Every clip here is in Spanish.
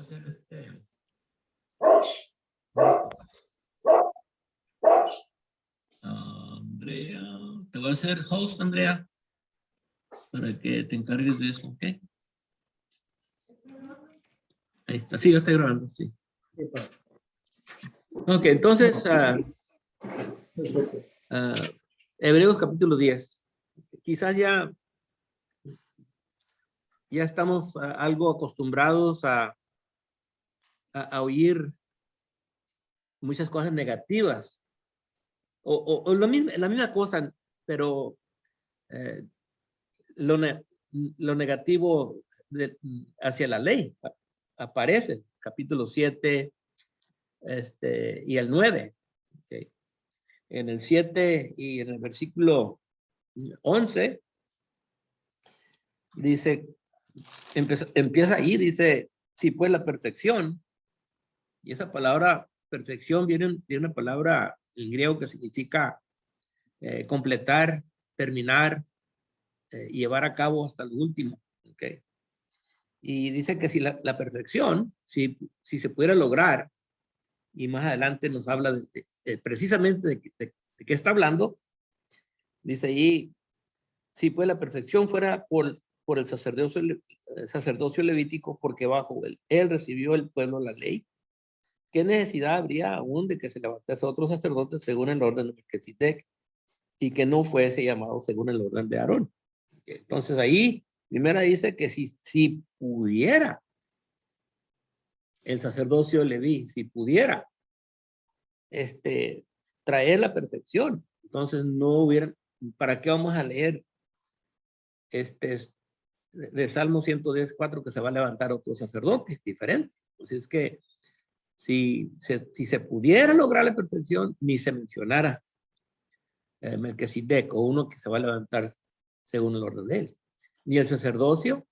ser listo. Andrea, te voy a hacer host, Andrea, para que te encargues de eso, ¿ok? Ahí está, sí, ya está grabando, sí. Ok, entonces, Hebreos capítulo 10. Quizás ya estamos algo acostumbrados a oír muchas cosas negativas. O la misma cosa, pero lo negativo hacia la ley aparece, capítulo 7 y el 9. Okay. En el 7 y en el versículo 11 dice, empieza ahí, dice, si pues la perfección, y esa palabra perfección viene de una palabra en griego que significa completar, terminar, llevar a cabo hasta el último. Okay. Y dice que si la perfección, si se pudiera lograr, y más adelante nos habla precisamente de qué está hablando, dice ahí, si pues la perfección fuera por el sacerdocio levítico, porque bajo él recibió el pueblo la ley, ¿qué necesidad habría aún de que se levantase otro sacerdote según el orden de Melquisedec y que no fuese llamado según el orden de Aarón? Entonces ahí, primera dice que si pudiera el sacerdocio leví, si pudiera traer la perfección, entonces no hubieran, ¿para qué vamos a leer de Salmo 110:4 que se va a levantar otro sacerdote diferente? Así es que si se pudiera lograr la perfección, ni se mencionara Melquisedec o uno que se va a levantar según el orden de él. Ni el sacerdocio,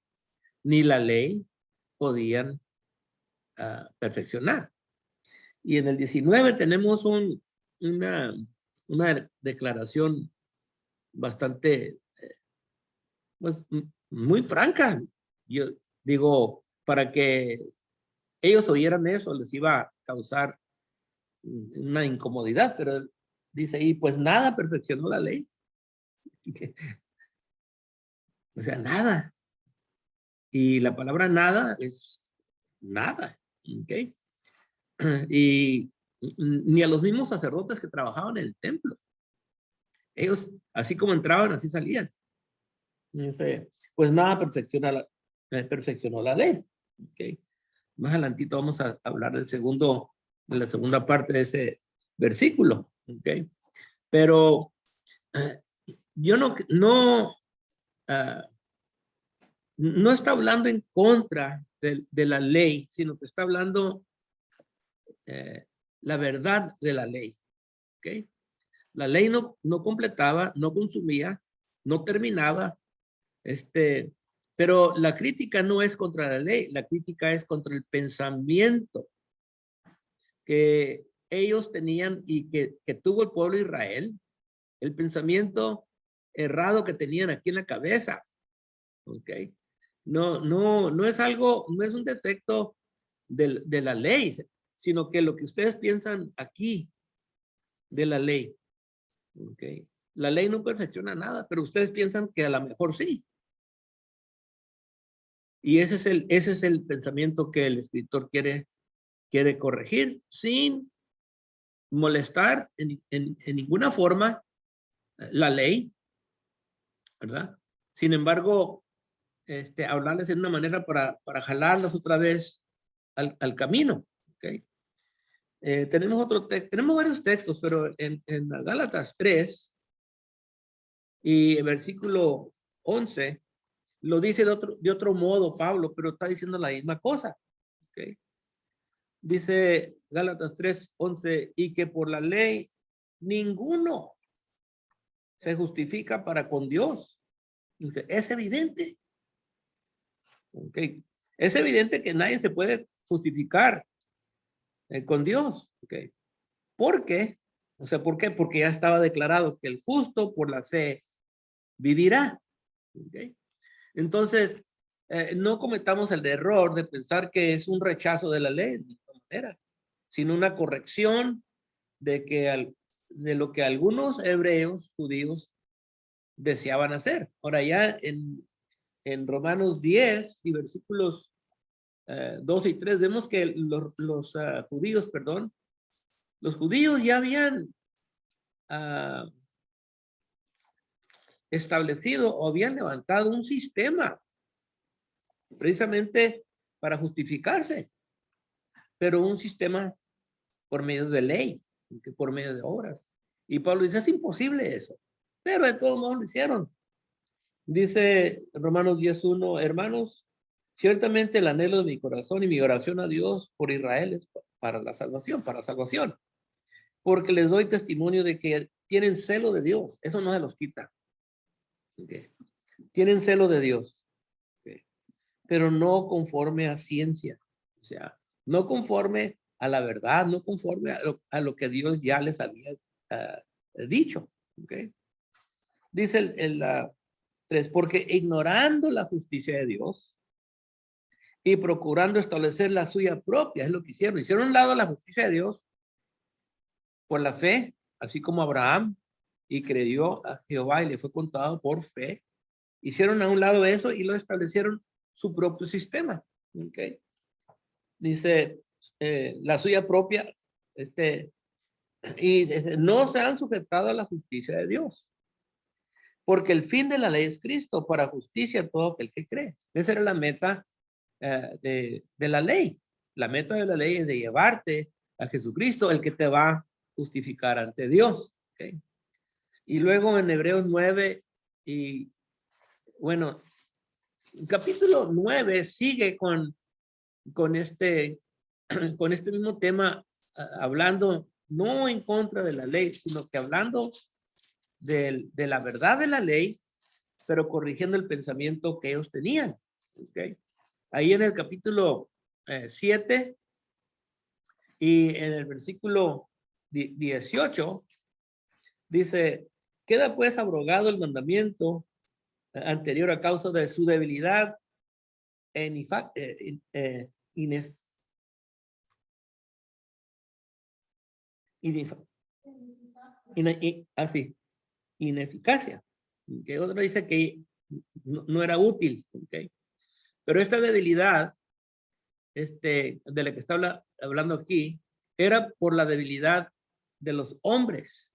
ni la ley podían perfeccionar. Y en el 19 tenemos una declaración bastante, pues, muy franca. Yo digo, para que ellos oyeran eso, les iba a causar una incomodidad, pero dice ahí, pues nada perfeccionó la ley. O sea, nada. Y la palabra nada es nada. ¿Ok? Y ni a los mismos sacerdotes que trabajaban en el templo. Ellos, así como entraban, así salían. Dice, pues nada perfeccionó la ley. ¿Okay? Más adelantito vamos a hablar de la segunda parte de ese versículo. ¿Okay? Pero yo no está hablando en contra de la ley, sino que está hablando la verdad de la ley. ¿Okay? La ley no completaba, no consumía, no terminaba. Pero la crítica no es contra la ley, la crítica es contra el pensamiento que ellos tenían y que tuvo el pueblo de Israel, el pensamiento errado que tenían aquí en la cabeza. ¿Ok? No es algo, no es un defecto de la ley, sino que lo que ustedes piensan aquí de la ley. ¿Ok? La ley no perfecciona nada, pero ustedes piensan que a lo mejor sí. Y ese es el pensamiento que el escritor quiere corregir sin molestar en ninguna forma la ley, ¿verdad? Sin embargo, hablarles de una manera para jalarlos otra vez al camino. ¿Okay? Tenemos varios textos, pero en Gálatas 3 y el versículo 11 lo dice de otro modo Pablo, pero está diciendo la misma cosa. ¿Okay? Dice Gálatas 3:11, y que por la ley ninguno se justifica para con Dios. Dice, es evidente. Okay. Es evidente que nadie se puede justificar con Dios. Okay. ¿Por qué? O sea, ¿por qué? Porque ya estaba declarado que el justo por la fe vivirá. Okay. Entonces, no cometamos el error de pensar que es un rechazo de la ley, de ninguna manera, sino una corrección de lo que algunos hebreos, judíos, deseaban hacer. Ahora ya en Romanos 10 y versículos 2 y 3 vemos que los judíos, perdón, los judíos ya habían establecido o habían levantado un sistema precisamente para justificarse, pero un sistema por medio de ley, que por medio de obras. Y Pablo dice, es imposible eso, pero de todos modos lo hicieron. Dice Romanos 10:1, hermanos, ciertamente el anhelo de mi corazón y mi oración a Dios por Israel es para la salvación, porque les doy testimonio de que tienen celo de Dios, eso no se los quita. Okay. Tienen celo de Dios, okay, pero no conforme a ciencia, o sea, no conforme a la verdad, no conforme a lo que Dios ya les había dicho. Okay. Dice el 3, porque ignorando la justicia de Dios y procurando establecer la suya propia, es lo que hicieron. Hicieron a un lado la justicia de Dios por la fe, así como Abraham, y creyó a Jehová y le fue contado por fe. Hicieron a un lado eso y lo establecieron su propio sistema. Okay. Dice la suya propia, y no se han sujetado a la justicia de Dios. Porque el fin de la ley es Cristo, para justicia a todo aquel que cree. Esa era la meta de la ley. La meta de la ley es de llevarte a Jesucristo, el que te va a justificar ante Dios. ¿Okay? Y luego en Hebreos 9, y bueno, capítulo 9 sigue con este mismo tema, hablando no en contra de la ley, sino que hablando de la verdad de la ley, pero corrigiendo el pensamiento que ellos tenían. Okay. Ahí en el capítulo 7 y en el versículo 18 dice, queda pues abrogado el mandamiento anterior a causa de su debilidad ineficacia, que otro dice que no era útil, ¿okay? Pero esta debilidad de la que está hablando aquí era por la debilidad de los hombres,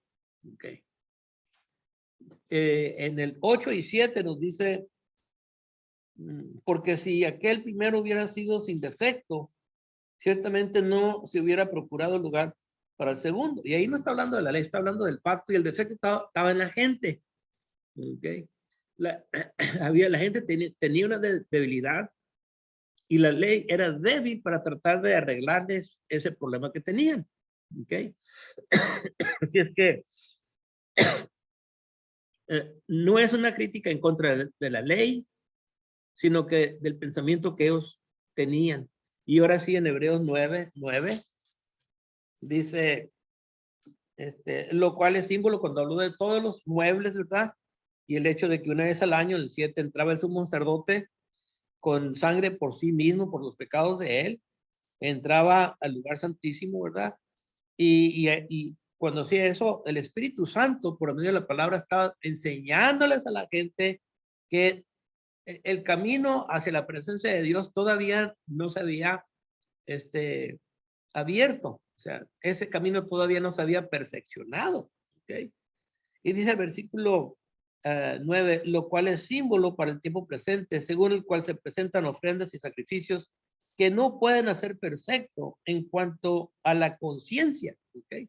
¿okay? En el 8 y 7 nos dice, porque si aquel primero hubiera sido sin defecto, ciertamente no se hubiera procurado lugar para el segundo. Y ahí no está hablando de la ley, está hablando del pacto, y el defecto estaba en la gente. Okay. La gente tenía una debilidad y la ley era débil para tratar de arreglarles ese problema que tenían. Okay. Así es que no es una crítica en contra de la ley, sino que del pensamiento que ellos tenían. Y ahora sí, en Hebreos 9 dice, lo cual es símbolo cuando habló de todos los muebles, ¿verdad? Y el hecho de que una vez al año, el 7, entraba el sumo sacerdote con sangre por sí mismo, por los pecados de él, entraba al lugar santísimo, ¿verdad? Y cuando hacía eso, el Espíritu Santo, por medio de la palabra, estaba enseñándoles a la gente que el camino hacia la presencia de Dios todavía no se había abierto. O sea, ese camino todavía no se había perfeccionado. ¿Okay? Y dice el versículo 9, lo cual es símbolo para el tiempo presente, según el cual se presentan ofrendas y sacrificios que no pueden hacer perfecto en cuanto a la conciencia, ¿okay?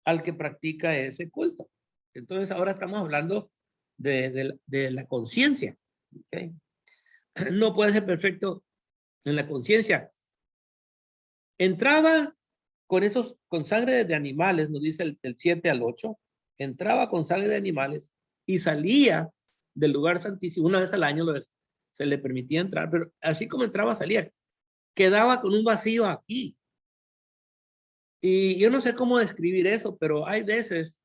Al que practica ese culto. Entonces ahora estamos hablando de la conciencia. ¿Okay? No puede ser perfecto en la conciencia. Entraba con sangre de animales, nos dice el 7 al 8, entraba con sangre de animales y salía del lugar santísimo. Una vez al año se le permitía entrar, pero así como entraba, salía. Quedaba con un vacío aquí. Y yo no sé cómo describir eso, pero hay veces,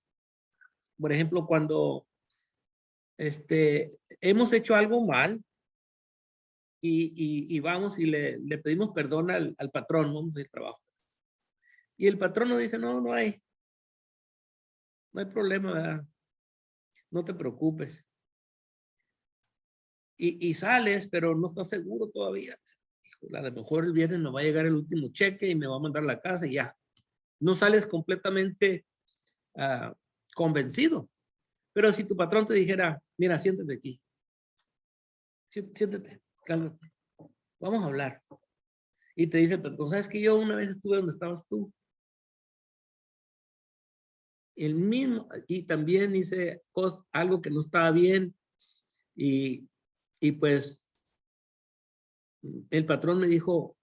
por ejemplo, cuando hemos hecho algo mal y vamos y le pedimos perdón al patrón, vamos a ir al trabajo. Y el patrón nos dice, no hay problema, ¿verdad? No te preocupes. Y sales, pero no estás seguro todavía. Híjole, a lo mejor el viernes me va a llegar el último cheque y me va a mandar a la casa y ya. No sales completamente convencido. Pero si tu patrón te dijera, mira, siéntate aquí. Siéntate, cálmate. Vamos a hablar. Y te dice, pero ¿sabes que yo una vez estuve donde estabas tú? El mismo, y también hice algo que no estaba bien. Y pues el patrón me dijo,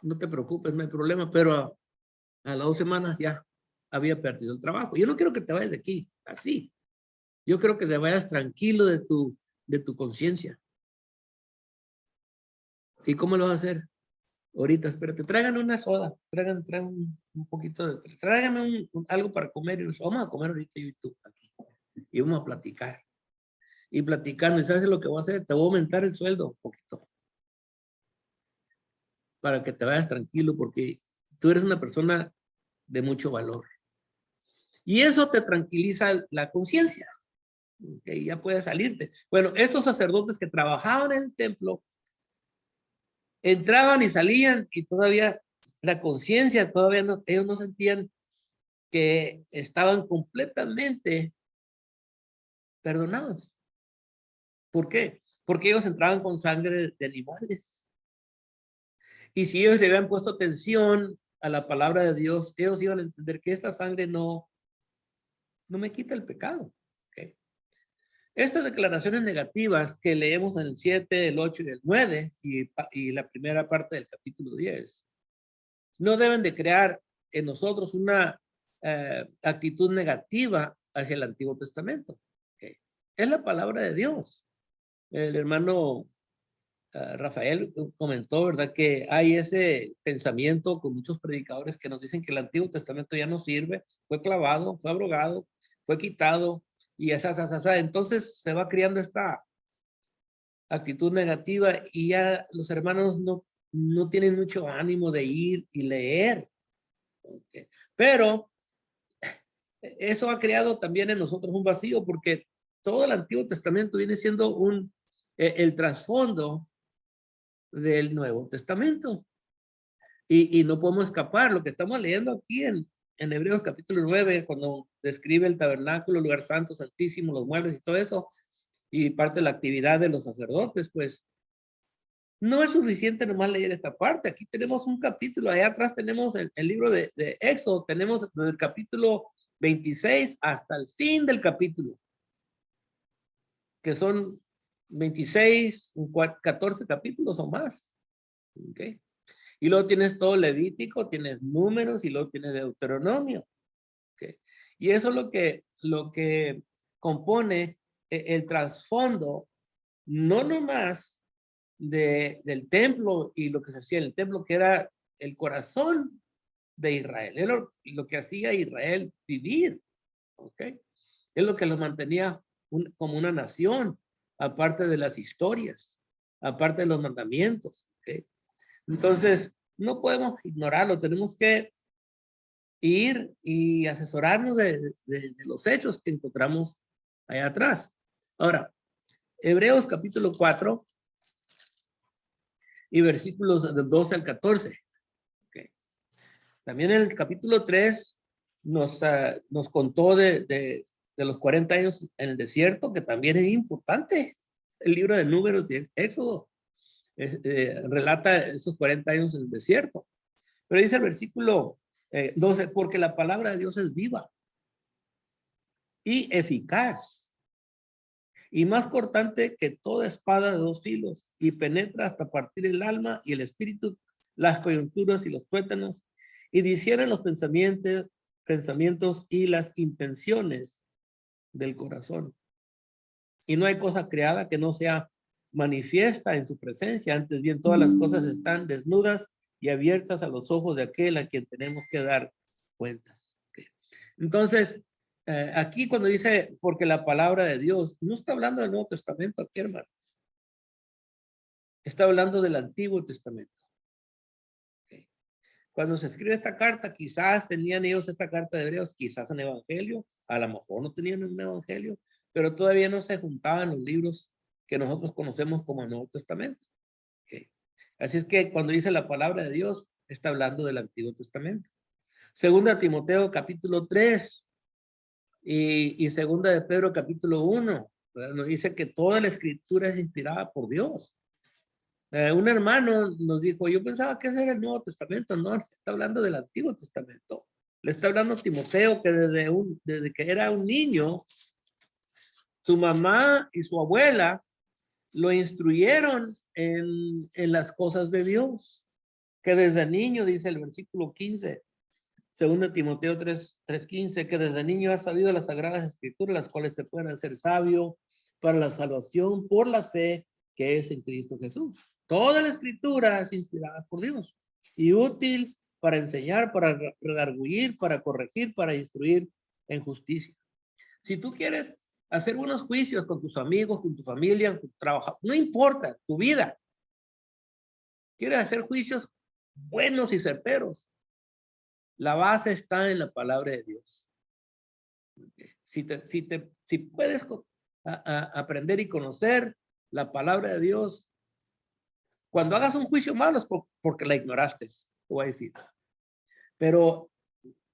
no te preocupes, no hay problema, pero a las 2 semanas ya había perdido el trabajo. Yo no quiero que te vayas de aquí, así. Yo creo que te vayas tranquilo de tu conciencia. ¿Y cómo lo vas a hacer? Ahorita, espérate, tráiganme una soda, traigan un poquito de, tráiganme algo para comer y vamos a comer ahorita yo y tú aquí. Y vamos a platicar. Y platicando, ¿y sabes lo que voy a hacer? Te voy a aumentar el sueldo un poquito. Para que te vayas tranquilo, porque tú eres una persona de mucho valor. Y eso te tranquiliza la conciencia. Okay, ya puedes salirte. Bueno, estos sacerdotes que trabajaban en el templo, entraban y salían y todavía la conciencia, todavía no, ellos no sentían que estaban completamente perdonados. ¿Por qué? Porque ellos entraban con sangre de animales. Y si ellos le habían puesto atención a la palabra de Dios, ellos iban a entender que esta sangre no me quita el pecado. Okay. Estas declaraciones negativas que leemos en el 7, el 8 y el 9 y la primera parte del capítulo 10, no deben de crear en nosotros una actitud negativa hacia el Antiguo Testamento. Okay. Es la palabra de Dios. El hermano Rafael comentó, ¿verdad? Que hay ese pensamiento con muchos predicadores que nos dicen que el Antiguo Testamento ya no sirve, fue clavado, fue abrogado, fue quitado y entonces se va creando esta actitud negativa y ya los hermanos no tienen mucho ánimo de ir y leer. Okay. Pero eso ha creado también en nosotros un vacío porque todo el Antiguo Testamento viene siendo el trasfondo del Nuevo Testamento. Y no podemos escapar. Lo que estamos leyendo aquí en Hebreos capítulo 9, cuando describe el tabernáculo, el lugar santo, santísimo, los muebles y todo eso, y parte de la actividad de los sacerdotes, pues no es suficiente nomás leer esta parte. Aquí tenemos un capítulo, allá atrás tenemos el libro de Éxodo, tenemos desde el capítulo 26 hasta el fin del capítulo, que son 26, 14 capítulos o más. ¿Okay? Y luego tienes todo Levítico, tienes Números y luego tienes Deuteronomio. ¿Okay? Y eso es lo que compone el trasfondo, no nomás del templo y lo que se hacía en el templo, que era el corazón de Israel. Es lo que hacía Israel vivir. ¿Okay? Es lo que los mantenía como una nación, aparte de las historias, aparte de los mandamientos. ¿Okay? Entonces, no podemos ignorarlo, tenemos que ir y asesorarnos de los hechos que encontramos allá atrás. Ahora, Hebreos capítulo 4 y versículos del 12 al 14. Okay. También en el capítulo 3 nos contó de los 40 años en el desierto, que también es importante. El libro de Números y Éxodo relata esos 40 años en el desierto. Pero dice el versículo 12, porque la palabra de Dios es viva y eficaz y más cortante que toda espada de 2 filos y penetra hasta partir el alma y el espíritu, las coyunturas y los tuétanos y discierne los pensamientos y las intenciones del corazón. Y no hay cosa creada que no sea manifiesta en su presencia, antes bien todas las cosas están desnudas y abiertas a los ojos de aquel a quien tenemos que dar cuentas. Okay. Entonces, aquí cuando dice, porque la palabra de Dios, no está hablando del Nuevo Testamento aquí, hermanos. Está hablando del Antiguo Testamento. Cuando se escribe esta carta, quizás tenían ellos esta carta de Hebreos, quizás un evangelio, a lo mejor no tenían un evangelio, pero todavía no se juntaban los libros que nosotros conocemos como el Nuevo Testamento. Okay. Así es que cuando dice la palabra de Dios, está hablando del Antiguo Testamento. Segunda Timoteo capítulo 3 y segunda de Pedro capítulo 1, ¿verdad? Nos dice que toda la escritura es inspirada por Dios. Un hermano nos dijo, yo pensaba que ese era el Nuevo Testamento. No, está hablando del Antiguo Testamento. Le está hablando a Timoteo que desde que era un niño, su mamá y su abuela lo instruyeron en las cosas de Dios. Que desde niño, dice el versículo 15, según Timoteo 3:15, que desde niño has sabido las sagradas escrituras, las cuales te pueden hacer sabio para la salvación por la fe que es en Cristo Jesús. Toda la escritura es inspirada por Dios y útil para enseñar, para redarguir, para corregir, para instruir en justicia. Si tú quieres hacer buenos juicios con tus amigos, con tu familia, con tu trabajo, no importa, tu vida. Quieres hacer juicios buenos y certeros. La base está en la palabra de Dios. Si puedes aprender y conocer la palabra de Dios, cuando hagas un juicio malo es porque la ignoraste, te voy a decir. Pero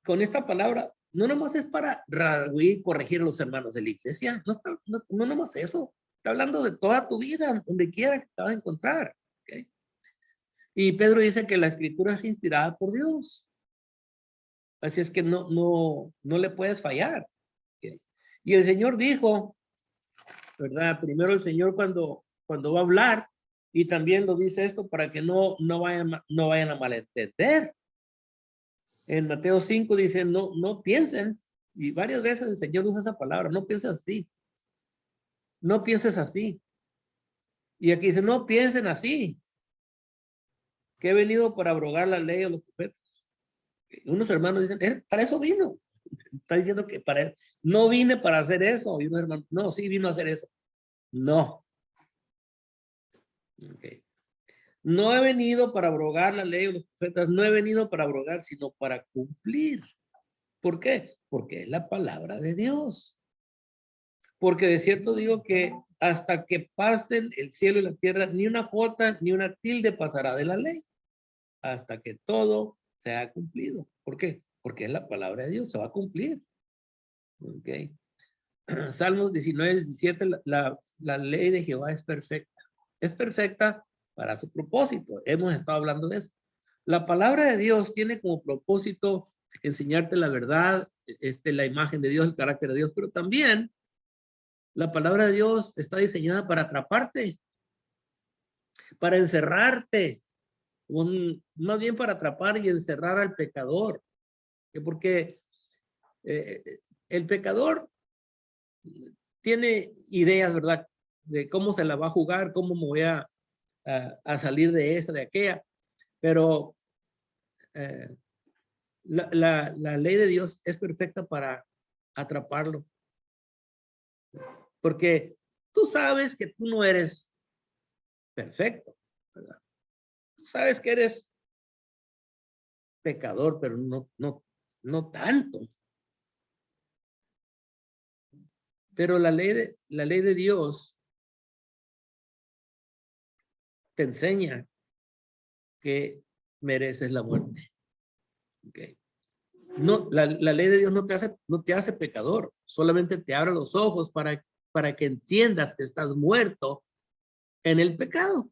con esta palabra, no nomás es para redarguir y corregir a los hermanos de la iglesia, no nomás eso, está hablando de toda tu vida, donde quiera que te vas a encontrar. ¿Okay? Y Pedro dice que la escritura es inspirada por Dios. Así es que no le puedes fallar. ¿Okay? Y el Señor dijo, ¿verdad? Primero el Señor cuando va a hablar, y también lo dice esto para que no vayan a malentender. En Mateo 5 dice, no piensen, y varias veces el Señor usa esa palabra, no pienses así. No pienses así. Y aquí dice, no piensen así, que he venido para abrogar la ley o los profetas. Unos hermanos dicen, para eso vino. Está diciendo que no vine para hacer eso. Y unos hermanos, no, sí vino a hacer eso. No. Okay. No he venido para abrogar la ley o los profetas, no he venido para abrogar, sino para cumplir. ¿Por qué? Porque es la palabra de Dios. Porque de cierto digo que hasta que pasen el cielo y la tierra, ni una jota ni una tilde pasará de la ley, hasta que todo sea cumplido. ¿Por qué? Porque es la palabra de Dios, se va a cumplir. ¿Okay? Salmos 19:17, la ley de Jehová es perfecta. Es perfecta para su propósito. Hemos estado hablando de eso. La palabra de Dios tiene como propósito enseñarte la verdad, la imagen de Dios, el carácter de Dios, pero también la palabra de Dios está diseñada para atraparte, para encerrarte, más bien para atrapar y encerrar al pecador. Porque el pecador tiene ideas, ¿verdad? De cómo se la va a jugar, cómo me voy a salir de esta, de aquella. Pero la ley de Dios es perfecta para atraparlo. Porque tú sabes que tú no eres perfecto, ¿verdad? Tú sabes que eres pecador, pero no tanto. Pero la ley de Dios te enseña que mereces la muerte. Okay. No, la ley de Dios no te hace pecador, solamente te abre los ojos para que entiendas que estás muerto en el pecado.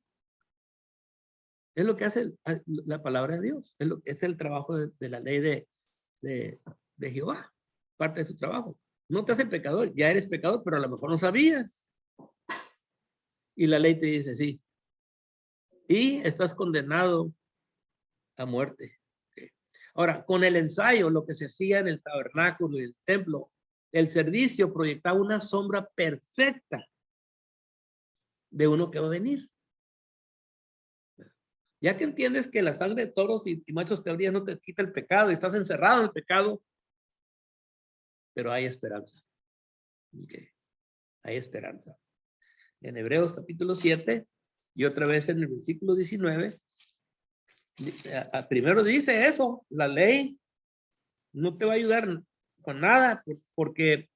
Es lo que hace la palabra de Dios. Es el trabajo de la ley de Jehová. Parte de su trabajo. No te hace pecador. Ya eres pecador, pero a lo mejor no sabías. Y la ley te dice, sí. Y estás condenado a muerte. Okay. Ahora, con el ensayo, lo que se hacía en el tabernáculo y el templo, el servicio proyectaba una sombra perfecta de uno que va a venir. Ya que entiendes que la sangre de toros y machos cabrías no te quita el pecado y estás encerrado en el pecado, pero hay esperanza. Okay. Hay esperanza. En Hebreos capítulo 7, Y otra vez en el versículo 19, primero dice eso, la ley no te va a ayudar con nada porque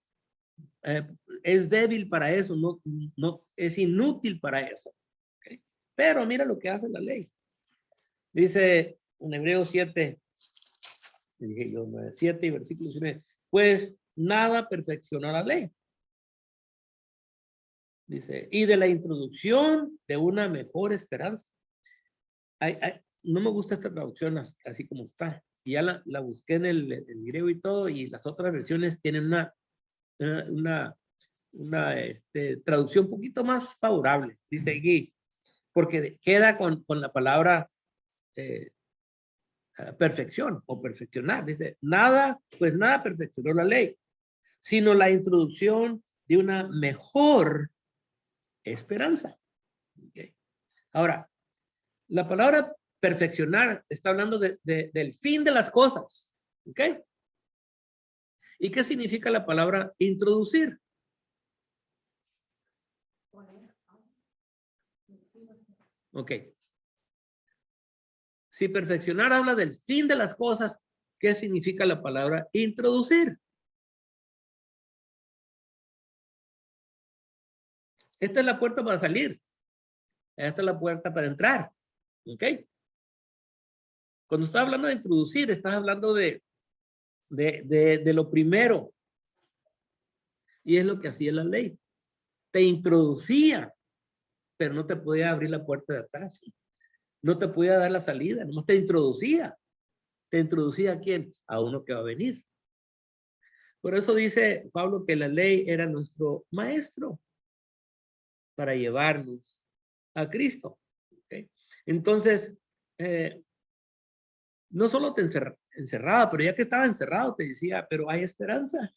es débil para eso, no es inútil para eso. ¿Okay? Pero mira lo que hace la ley. Dice en Hebreos 7, dije yo, 7 y versículo 19, pues nada perfecciona la ley. Dice, y de la introducción de una mejor esperanza. No me gusta esta traducción así como está. Y ya la busqué en el griego y todo, y las otras versiones tienen una traducción un poquito más favorable. Dice aquí, porque queda con la palabra perfección o perfeccionar. Dice, pues nada perfeccionó la ley, sino la introducción de una mejor esperanza. Okay. Ahora, la palabra perfeccionar está hablando del fin de las cosas. ¿Ok? ¿Y qué significa la palabra introducir? Ok. Si perfeccionar habla del fin de las cosas, ¿qué significa la palabra introducir? Esta es la puerta para salir. Esta es la puerta para entrar. ¿Ok? Cuando estás hablando de introducir, estás hablando de lo primero. Y es lo que hacía la ley. Te introducía, pero no te podía abrir la puerta de atrás. No te podía dar la salida, no te introducía. ¿Te introducía a quién? A uno que va a venir. Por eso dice Pablo que la ley era nuestro maestro para llevarnos a Cristo. ¿Okay? Entonces, no solo te encerraba, pero ya que estaba encerrado te decía, pero hay esperanza.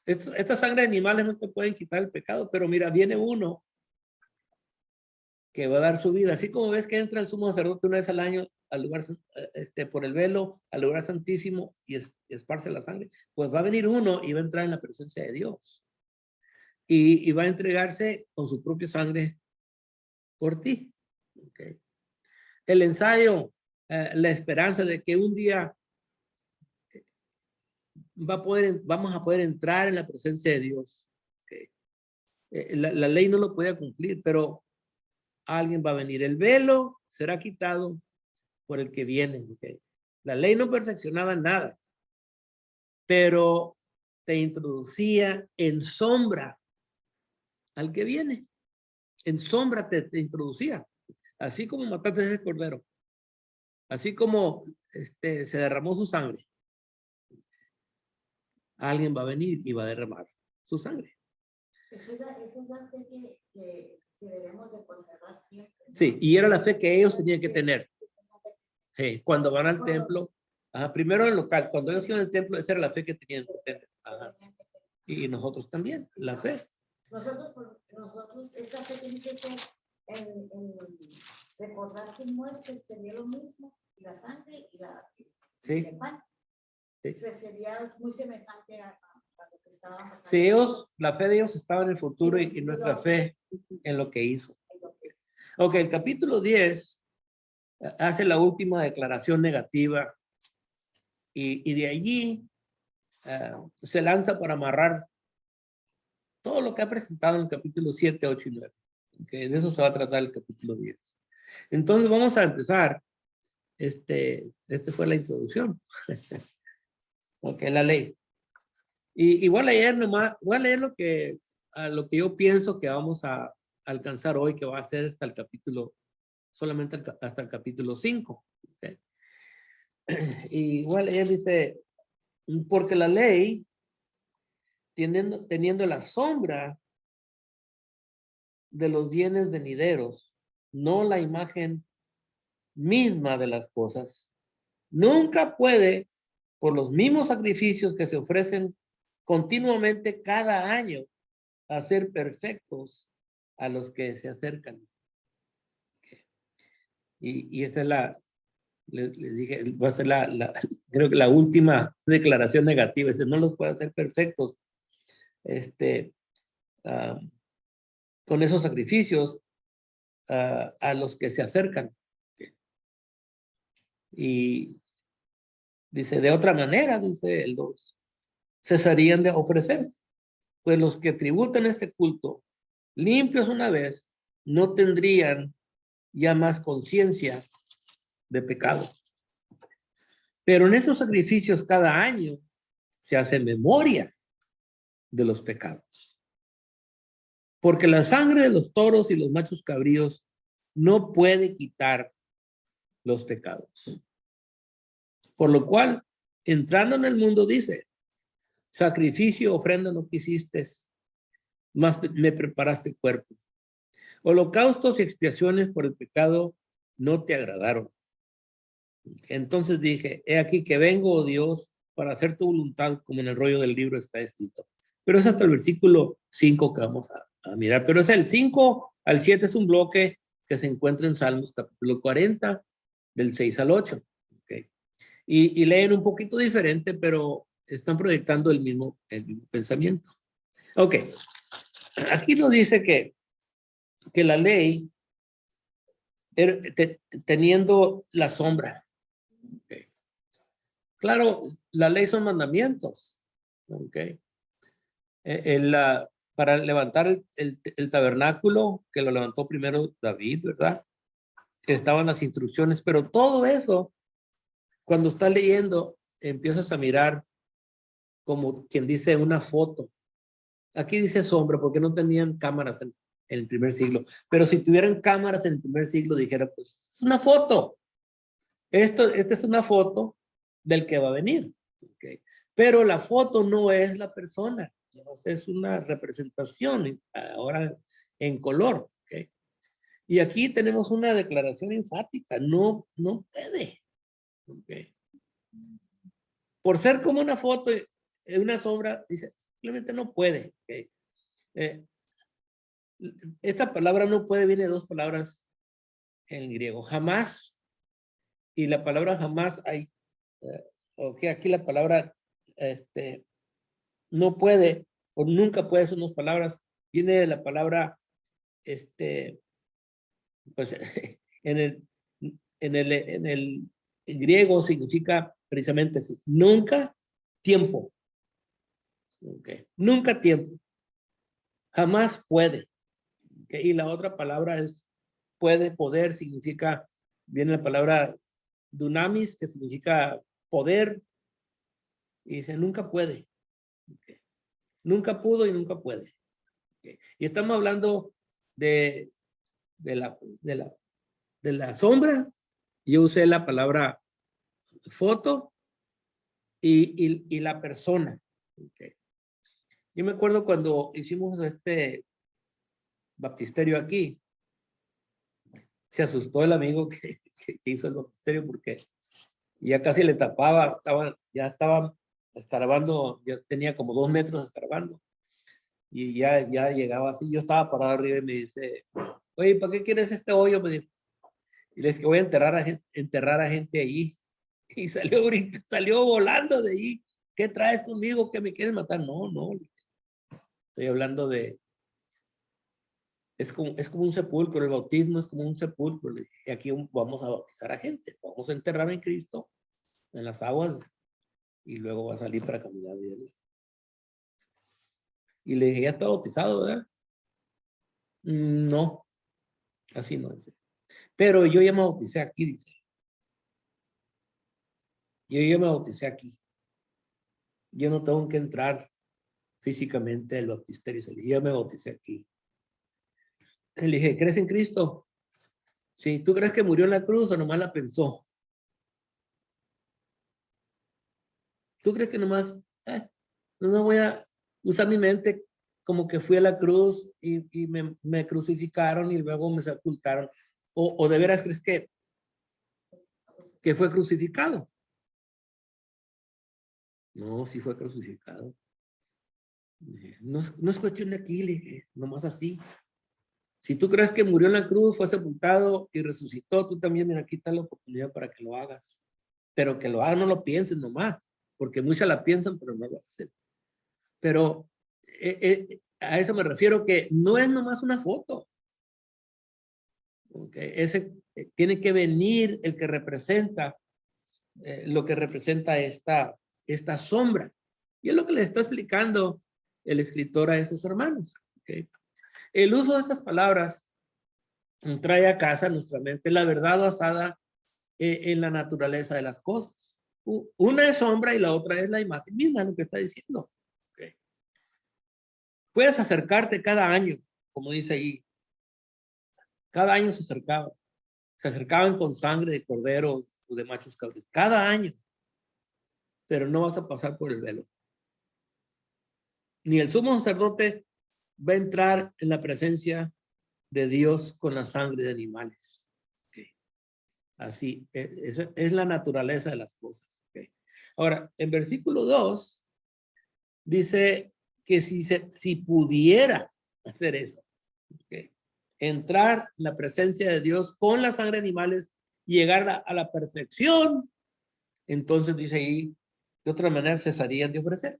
Esta sangre de animales no te pueden quitar el pecado, pero mira, viene uno que va a dar su vida. Así como ves que entra el sumo sacerdote una vez al año al lugar, por el velo, al lugar santísimo y esparce la sangre, pues va a venir uno y va a entrar en la presencia de Dios. Y va a entregarse con su propia sangre por ti. Okay. El ensayo, la esperanza de que un día vamos a poder entrar en la presencia de Dios. Okay. La ley no lo podía cumplir, pero alguien va a venir. El velo será quitado por el que viene. Okay. La ley no perfeccionaba nada, pero te introducía en sombra al que viene. En sombra te introducía. Así como mataste a ese cordero. Así como se derramó su sangre. Alguien va a venir y va a derramar su sangre. Esa es la fe que debemos de conservar siempre, ¿no? Sí, y era la fe que ellos tenían que tener. Sí, cuando van al templo, primero en el local, cuando ellos iban al templo, esa era la fe que tenían que tener. Y nosotros también, la fe. Nosotros, esa fe tiene que ser en recordar que muerte sería lo mismo, y la sangre y el pan. Sí. O sea, sería muy semejante a lo que estábamos haciendo. Sí, la fe de ellos estaba en el futuro y nuestra fe en lo que hizo. Ok, el capítulo 10 hace la última declaración negativa y de allí se lanza para amarrar todo lo que ha presentado en el capítulo 7, 8 y 9. Okay, de eso se va a tratar el capítulo 10. Entonces vamos a empezar. Fue la introducción. Ok, la ley. Y voy a leer nomás, voy a leer lo que yo pienso que vamos a alcanzar hoy, que va a ser hasta el capítulo, solamente hasta el capítulo 5. Okay. Y voy a leer, dice, porque la ley, teniendo la sombra de los bienes venideros, no la imagen misma de las cosas, nunca puede, por los mismos sacrificios que se ofrecen continuamente cada año, hacer perfectos a los que se acercan. Y esta es les dije, va a ser creo que la última declaración negativa, no los puede hacer perfectos con esos sacrificios, a los que se acercan. Y dice, de otra manera, dice el 2, cesarían de ofrecerse. Pues los que tributan este culto, limpios una vez, no tendrían ya más conciencia de pecado. Pero en esos sacrificios cada año se hace memoria de los pecados. Porque la sangre de los toros y los machos cabríos no puede quitar los pecados. Por lo cual, entrando en el mundo, dice, sacrificio, ofrenda no quisiste, más me preparaste cuerpo. Holocaustos y expiaciones por el pecado no te agradaron. Entonces dije, he aquí que vengo, oh Dios, para hacer tu voluntad, como en el rollo del libro está escrito. Pero es hasta el versículo 5 que vamos a mirar. Pero es el 5 al 7, es un bloque que se encuentra en Salmos capítulo 40, del 6 al 8. Okay. Y leen un poquito diferente, pero están proyectando el mismo pensamiento. Ok. Aquí nos dice que la ley, teniendo la sombra. Okay. Claro, la ley son mandamientos. Okay. Para levantar el tabernáculo, que lo levantó primero David, ¿verdad? Estaban las instrucciones, pero todo eso, cuando estás leyendo, empiezas a mirar como quien dice una foto. Aquí dice sombra porque no tenían cámaras en el primer siglo, pero si tuvieran cámaras en el primer siglo, dijera, pues, es una foto. Esta es una foto del que va a venir. Okay. Pero la foto no es la persona. Es una representación ahora en color. Okay. Y aquí tenemos una declaración enfática. No puede. Okay. Por ser como una foto, una sombra, dice, simplemente no puede. Okay. Esta palabra no puede viene de dos palabras en griego. Jamás. Y la palabra jamás hay. Okay, aquí la palabra no puede o nunca puede son dos palabras. Viene de la palabra pues en el griego significa precisamente así, nunca tiempo. Okay. Nunca tiempo. Jamás puede. Okay. Y la otra palabra es puede, poder, significa, viene la palabra dunamis, que significa poder, y dice nunca puede. Okay. Nunca pudo y nunca puede. Okay. Y estamos hablando de la sombra. Yo usé la palabra foto y la persona. Okay. Yo me acuerdo cuando hicimos baptisterio aquí, se asustó el amigo que hizo el baptisterio porque ya casi le tapaba, ya estaba escarbando, ya tenía como 2 metros escarbando y ya llegaba así. Yo estaba parado arriba y me dice, oye, ¿para qué quieres este hoyo? Me dijo. Y le dije que voy a enterrar a gente ahí. Y salió volando de ahí. ¿Qué traes conmigo? ¿Que me quieres matar? No. Estoy hablando es como un sepulcro. El bautismo es como un sepulcro. Y aquí vamos a bautizar a gente. Vamos a enterrar en Cristo en las aguas y luego va a salir para caminar bien. Y le dije, ¿ya está bautizado, verdad? No, así no dice. Pero yo ya me bauticé aquí, dice. Yo ya me bauticé aquí. Yo no tengo que entrar físicamente al baptisterio. Yo ya me bauticé aquí. Le dije, ¿crees en Cristo? Sí. ¿Tú crees que murió en la cruz o nomás la pensó? ¿Tú crees que nomás, no voy a usar mi mente como que fui a la cruz y me crucificaron y luego me sepultaron? ¿O de veras crees que fue crucificado? No, sí fue crucificado. No es cuestión de aquí, le dije, nomás así. Si tú crees que murió en la cruz, fue sepultado y resucitó, tú también, mira, aquí está la oportunidad para que lo hagas. Pero que lo hagan, no lo piensen nomás, porque muchas la piensan, pero no lo hacen. Pero a eso me refiero, que no es nomás una foto. Okay. Ese tiene que venir el que representa lo que representa esta sombra. Y es lo que le está explicando el escritor a estos hermanos. Okay. El uso de estas palabras trae a casa a nuestra mente la verdad basada en la naturaleza de las cosas. Una es sombra y la otra es la imagen misma, lo que está diciendo. Okay. Puedes acercarte cada año, como dice ahí. Cada año se acercaban. Se acercaban con sangre de cordero o de machos cabríos. Cada año. Pero no vas a pasar por el velo. Ni el sumo sacerdote va a entrar en la presencia de Dios con la sangre de animales. Okay. Así, es la naturaleza de las cosas. Okay. Ahora, en versículo 2, dice que si pudiera hacer eso, okay, entrar en la presencia de Dios con la sangre de animales y llegar a la perfección, entonces dice ahí, de otra manera cesarían de ofrecer.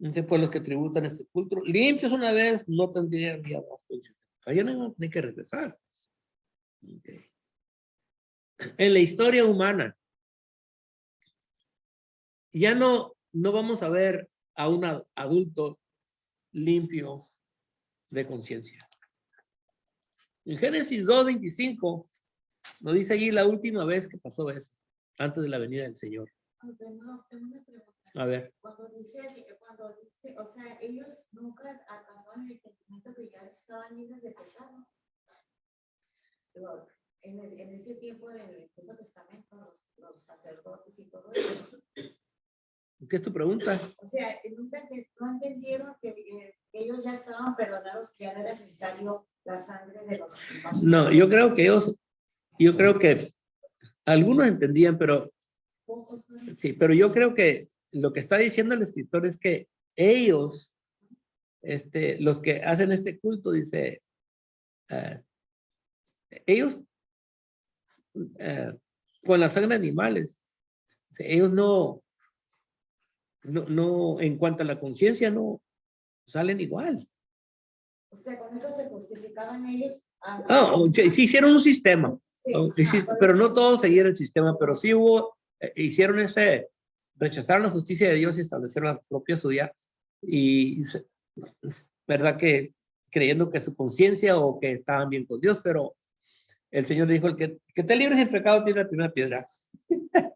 Entonces, pues los que tributan este culto, limpios una vez, no tendrían ya más conciencia. Ya no van a tener que regresar. Okay. En la historia humana, ya no vamos a ver a un adulto limpio de conciencia. En Génesis 2:25 nos dice allí la última vez que pasó eso, antes de la venida del Señor. A ver. Cuando dice, o sea, ellos nunca alcanzaron el entendimiento que ya estaban libres de pecado. Pero en ese tiempo del Antiguo Testamento, los sacerdotes y todo eso. ¿Qué es tu pregunta? O sea, nunca no entendieron que ellos ya estaban perdonados, que ya no era necesario la sangre de los animales. No, yo creo que algunos entendían, pero sí, pero yo creo que lo que está diciendo el escritor es que ellos, los que hacen este culto, dice, ellos con la sangre de animales, ellos no, en cuanto a la conciencia, no salen igual. O sea, con eso se justificaban ellos. Sí hicieron un sistema, sí, pero no todos seguían el sistema, pero sí hubo, hicieron rechazaron la justicia de Dios y establecieron la propia suya, y verdad que creyendo que su conciencia o que estaban bien con Dios, pero el Señor dijo, el que esté libre sin pecado tiene la primera piedra.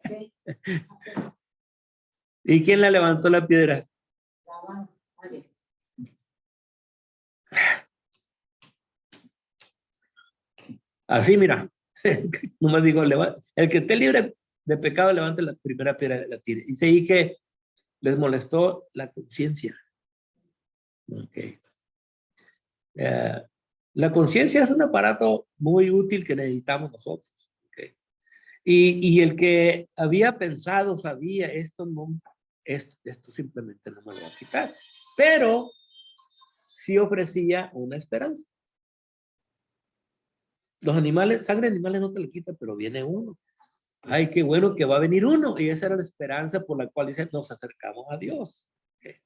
Sí. ¿Y quién la levantó la piedra? Así, mira, nomás digo, el que esté libre de pecado levante la primera piedra de la tira. Dice ahí que les molestó la conciencia. Okay. La conciencia es un aparato muy útil que necesitamos nosotros. Okay. Y el que había pensado, sabía, esto simplemente no me lo va a quitar. Pero sí ofrecía una esperanza. Los animales, sangre de animales no te lo quita, pero viene uno. Ay, qué bueno que va a venir uno. Y esa era la esperanza por la cual dice, nos acercamos a Dios. Okay.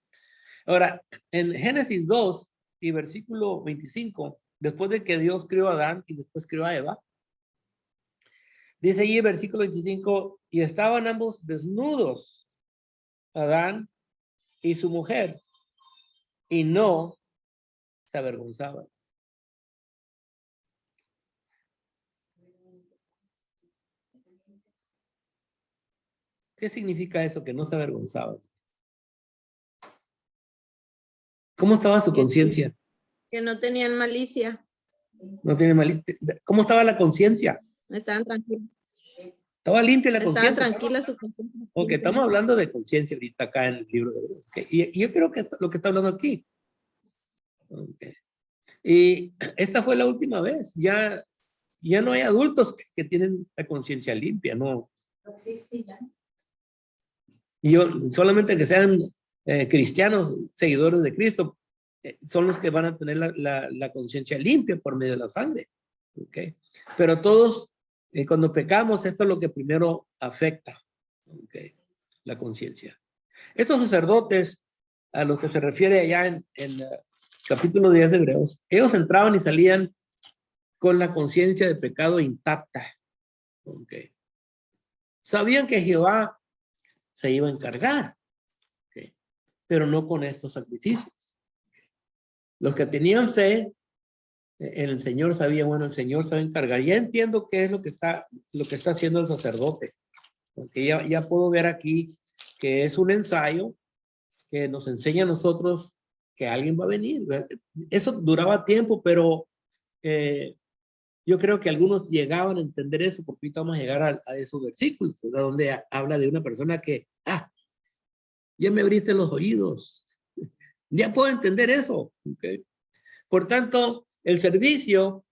Ahora, en Génesis 2 y versículo 25, después de que Dios creó a Adán y después creó a Eva, dice allí el versículo 25, y estaban ambos desnudos, Adán y su mujer, y no se avergonzaban. ¿Qué significa eso, que no se avergonzaban? ¿Cómo estaba su conciencia? Que no tenían malicia. No tiene malicia. ¿Cómo estaba la conciencia? Estaban tranquilos. Estaba limpia la conciencia. Estaban tranquilas su conciencia. Ok, estamos hablando de conciencia ahorita acá en el libro de Hebreos. Okay. Y yo creo que lo que está hablando aquí. Okay. Y esta fue la última vez. Ya no hay adultos que tienen la conciencia limpia, no. No existe ya. Y solamente que sean cristianos, seguidores de Cristo, son los que van a tener la conciencia limpia por medio de la sangre. Okay. Pero todos, cuando pecamos, esto es lo que primero afecta. Okay. La conciencia. Estos sacerdotes a los que se refiere allá en capítulo 10 de Hebreos, ellos entraban y salían con la conciencia de pecado intacta. Okay. Sabían que Jehová se iba a encargar, okay, pero no con estos sacrificios. Los que tenían fe en el Señor sabían, bueno, el Señor se va a encargar. Ya entiendo qué es lo que está haciendo el sacerdote. Porque ya puedo ver aquí que es un ensayo que nos enseña a nosotros que alguien va a venir. Eso duraba tiempo, pero yo creo que algunos llegaban a entender eso, porque ahorita vamos a llegar a esos versículos, ¿verdad? Donde habla de una persona que, ya me abriste los oídos, ya puedo entender eso. ¿Okay? Por tanto, el servicio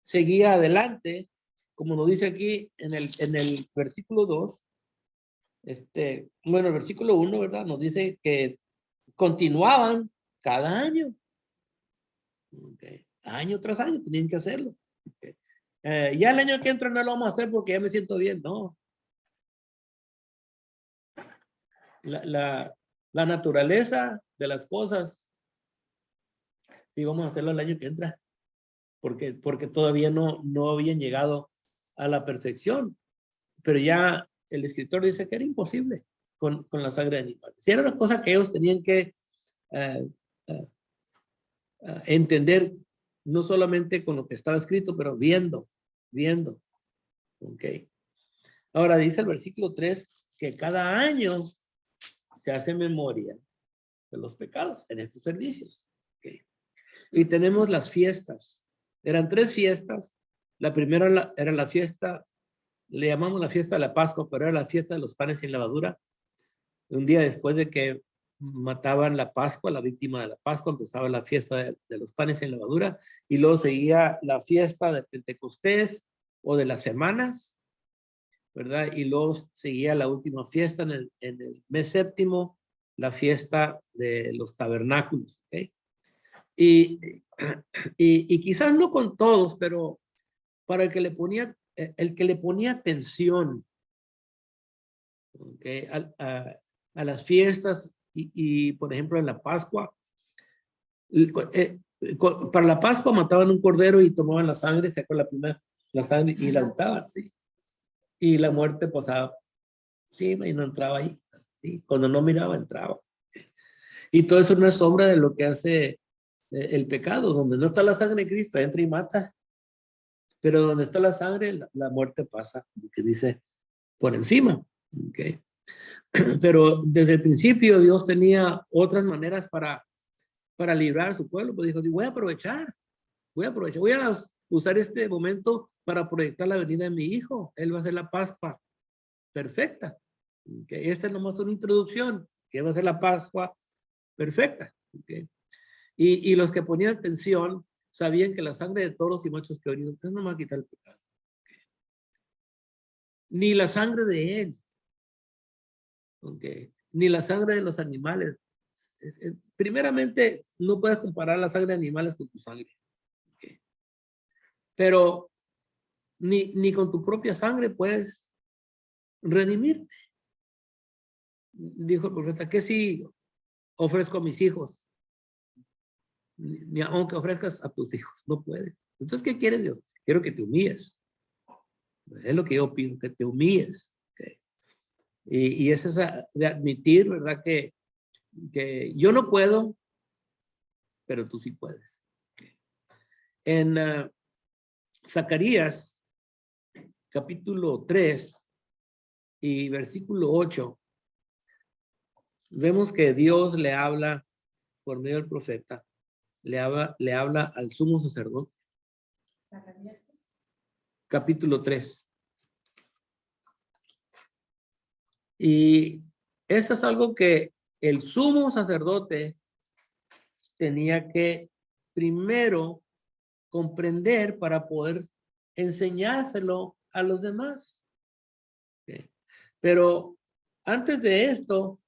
seguía adelante, como nos dice aquí en el versículo 2, bueno, el versículo 1, ¿verdad? Nos dice que continuaban cada año. Okay. Año tras año tenían que hacerlo. Okay. Ya el año que entra no lo vamos a hacer porque ya me siento bien. No. La naturaleza de las cosas, sí, vamos a hacerlo el año que entra. Porque todavía no habían llegado a la perfección. Pero ya el escritor dice que era imposible con la sangre de animales. Si era una cosa que ellos tenían que entender, no solamente con lo que estaba escrito, pero viendo. Ok. Ahora dice el versículo 3 que cada año se hace memoria de los pecados en estos servicios. Okay. Y tenemos las fiestas. Eran 3 fiestas. La primera era la fiesta, le llamamos la fiesta de la Pascua, pero era la fiesta de los panes sin levadura. Un día después de que mataban la Pascua, la víctima de la Pascua, empezaba la fiesta de los panes sin levadura, y luego seguía la fiesta de Pentecostés o de las semanas, ¿verdad? Y luego seguía la última fiesta en el mes séptimo, la fiesta de los tabernáculos, ¿ok? Y quizás no con todos, pero para el que le ponía atención, ¿okay? A las fiestas y por ejemplo en la Pascua, para la Pascua mataban un cordero y tomaban la sangre, sacaban la sangre y la untaban, ¿sí? Y la muerte pasaba encima y no entraba ahí, ¿sí? Cuando no miraba entraba. Y todo eso es una sombra de lo que hace el pecado. Donde no está la sangre de Cristo, entra y mata. Pero donde está la sangre, la muerte pasa, que dice, por encima. ¿Okay? Pero desde el principio Dios tenía otras maneras para librar a su pueblo. Pues dijo, voy a aprovechar, voy a usar este momento para proyectar la venida de mi hijo. Él va a ser la Pascua perfecta. ¿Okay? Esta es nomás una introducción, que va a ser la Pascua perfecta. ¿Okay? Y los que ponían atención sabían que la sangre de toros y machos cabríos no va a quitar el pecado. ¿Okay? Ni la sangre de él. ¿Okay? Ni la sangre de los animales. Primeramente, no puedes comparar la sangre de animales con tu sangre. ¿Okay? Pero ni con tu propia sangre puedes redimirte. Dijo el profeta, ¿qué si ofrezco a mis hijos? Ni aunque ofrezcas a tus hijos, no puedes. Entonces, ¿qué quiere Dios? Quiero que te humilles. Es lo que yo pido, que te humilles. ¿Okay? Y es esa de admitir, ¿verdad? Que yo no puedo, pero tú sí puedes. ¿Okay? En Zacarías, capítulo 3 y versículo 8, vemos que Dios le habla por medio del profeta, le habla al sumo sacerdote. Capítulo 3. Y esto es algo que el sumo sacerdote tenía que primero comprender para poder enseñárselo a los demás. ¿Okay? Pero antes de esto,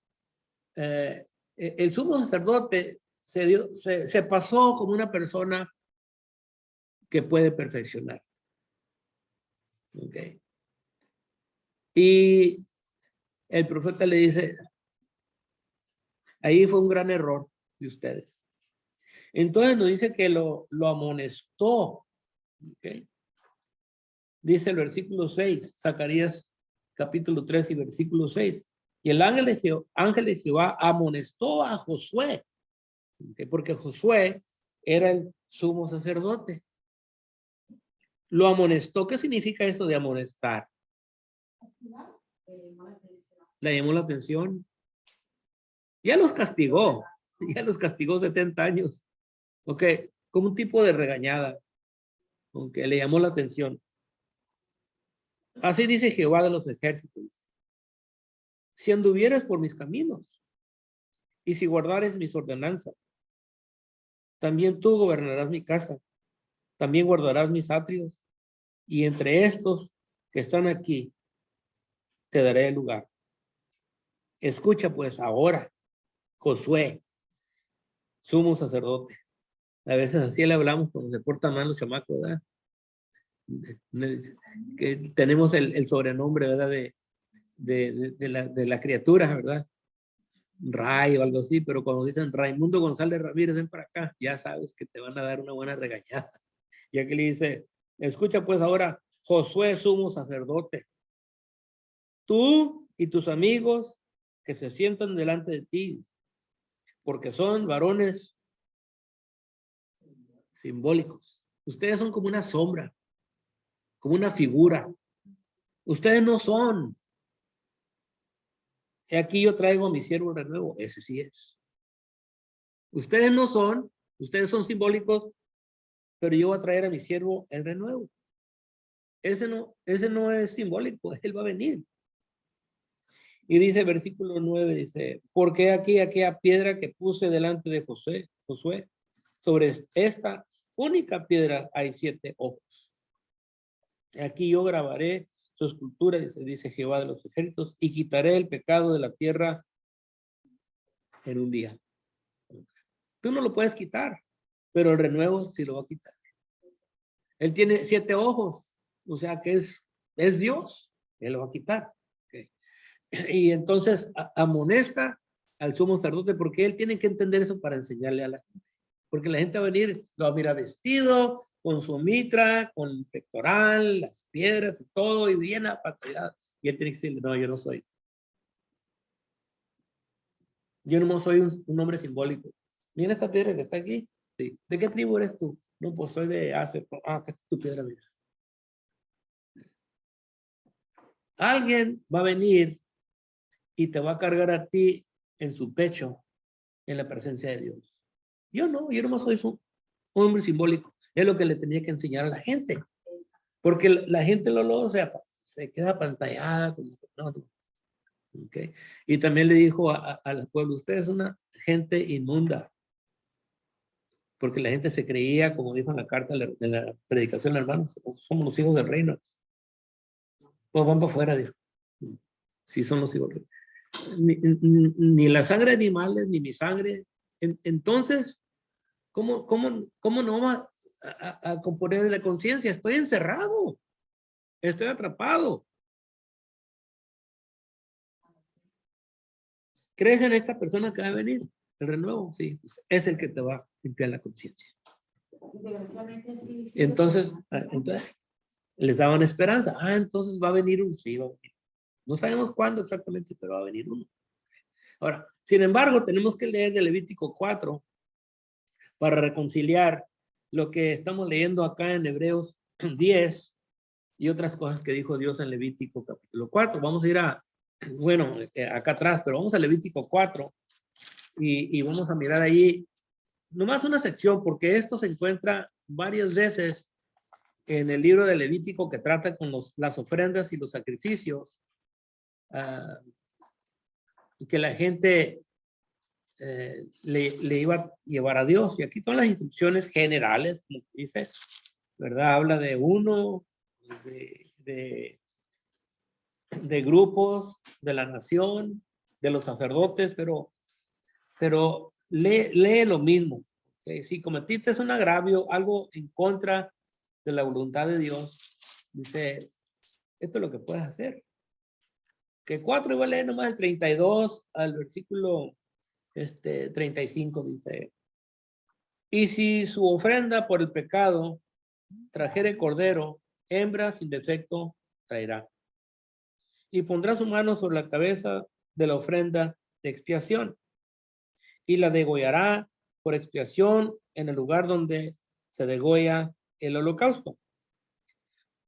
el sumo sacerdote se pasó como una persona que puede perfeccionar. ¿Okay? Y el profeta le dice, ahí fue un gran error de ustedes. Entonces nos dice que lo amonestó Okay. Dice el versículo 6, Zacarías capítulo 3 y versículo 6. Y el ángel de Jehová amonestó a Josué, ¿okay? Porque Josué era el sumo sacerdote. Lo amonestó. ¿Qué significa eso de amonestar? Le llamó la atención. Ya los castigó. Ya los castigó 70 años. Ok, como un tipo de regañada. Aunque le llamó la atención. Así dice Jehová de los ejércitos. Si anduvieres por mis caminos y si guardares mis ordenanzas, también tú gobernarás mi casa, también guardarás mis atrios, y entre estos que están aquí, te daré el lugar. Escucha pues ahora, Josué, sumo sacerdote. A veces así le hablamos cuando se portan mal los chamacos, ¿verdad? Que tenemos el sobrenombre, ¿verdad? De la criatura, ¿verdad? Ray o algo así, pero cuando dicen Raimundo González Ramírez, ven para acá, ya sabes que te van a dar una buena regañada. Y aquí le dice, escucha pues ahora, Josué, sumo sacerdote, tú y tus amigos que se sientan delante de ti, porque son varones simbólicos. Ustedes son como una sombra, como una figura. Ustedes no son. Aquí yo traigo a mi siervo renuevo, ese sí es. Ustedes no son, ustedes son simbólicos, pero yo voy a traer a mi siervo el renuevo. Ese no es simbólico, él va a venir. Y dice versículo 9, dice, porque aquí aquella piedra que puse delante de Josué, sobre esta única piedra hay 7 ojos. Aquí yo grabaré su escultura, dice Jehová de los ejércitos, y quitaré el pecado de la tierra en un día. Tú no lo puedes quitar, pero el renuevo sí lo va a quitar. Él tiene 7 ojos, o sea que es Dios, él lo va a quitar. Okay. Y entonces amonesta al sumo sacerdote porque él tiene que entender eso para enseñarle a la gente. Porque la gente va a venir, lo va a mirar vestido, con su mitra, con el pectoral, las piedras y todo, y bien apatallado. Y él tiene que decirle, no, yo no soy. Yo no soy un hombre simbólico. Mira esta piedra que está aquí. Sí. ¿De qué tribu eres tú? No, pues soy de Aser. Ah, ¿qué es tu piedra? Mira. Alguien va a venir y te va a cargar a ti en su pecho en la presencia de Dios. Yo no soy un hombre simbólico. Es lo que le tenía que enseñar a la gente. Porque la gente luego se queda apantallada. No. Okay. Y también le dijo al pueblo, ustedes son una gente inmunda. Porque la gente se creía, como dijo en la carta de la predicación, hermanos, somos los hijos del reino. Pues van para afuera, dijo. Sí son los hijos del reino. Ni la sangre de animales, ni mi sangre. Entonces, ¿cómo no vamos a componer la conciencia? Estoy encerrado. Estoy atrapado. ¿Crees en esta persona que va a venir? El renuevo, sí. Pues es el que te va a limpiar la conciencia. Entonces, les daban esperanza. Entonces va a venir uno. Sí, va a venir. No sabemos cuándo exactamente, pero va a venir uno. Ahora, sin embargo, tenemos que leer de Levítico 4 para reconciliar lo que estamos leyendo acá en Hebreos 10 y otras cosas que dijo Dios en Levítico capítulo 4. Vamos a ir acá atrás, pero vamos a Levítico 4 y vamos a mirar ahí nomás una sección, porque esto se encuentra varias veces en el libro de Levítico que trata con las ofrendas y los sacrificios que la gente le iba a llevar a Dios. Y aquí son las instrucciones generales, como dice, ¿verdad? Habla de de grupos, de la nación, de los sacerdotes, pero lee lo mismo. ¿Okay? Si cometiste un agravio, algo en contra de la voluntad de Dios, dice, esto es lo que puedes hacer. Que 4 igual lee nomás el 32 al versículo 35, dice. Y si su ofrenda por el pecado trajere cordero, hembra sin defecto traerá. Y pondrá su mano sobre la cabeza de la ofrenda de expiación y la degollará por expiación en el lugar donde se degolla el holocausto.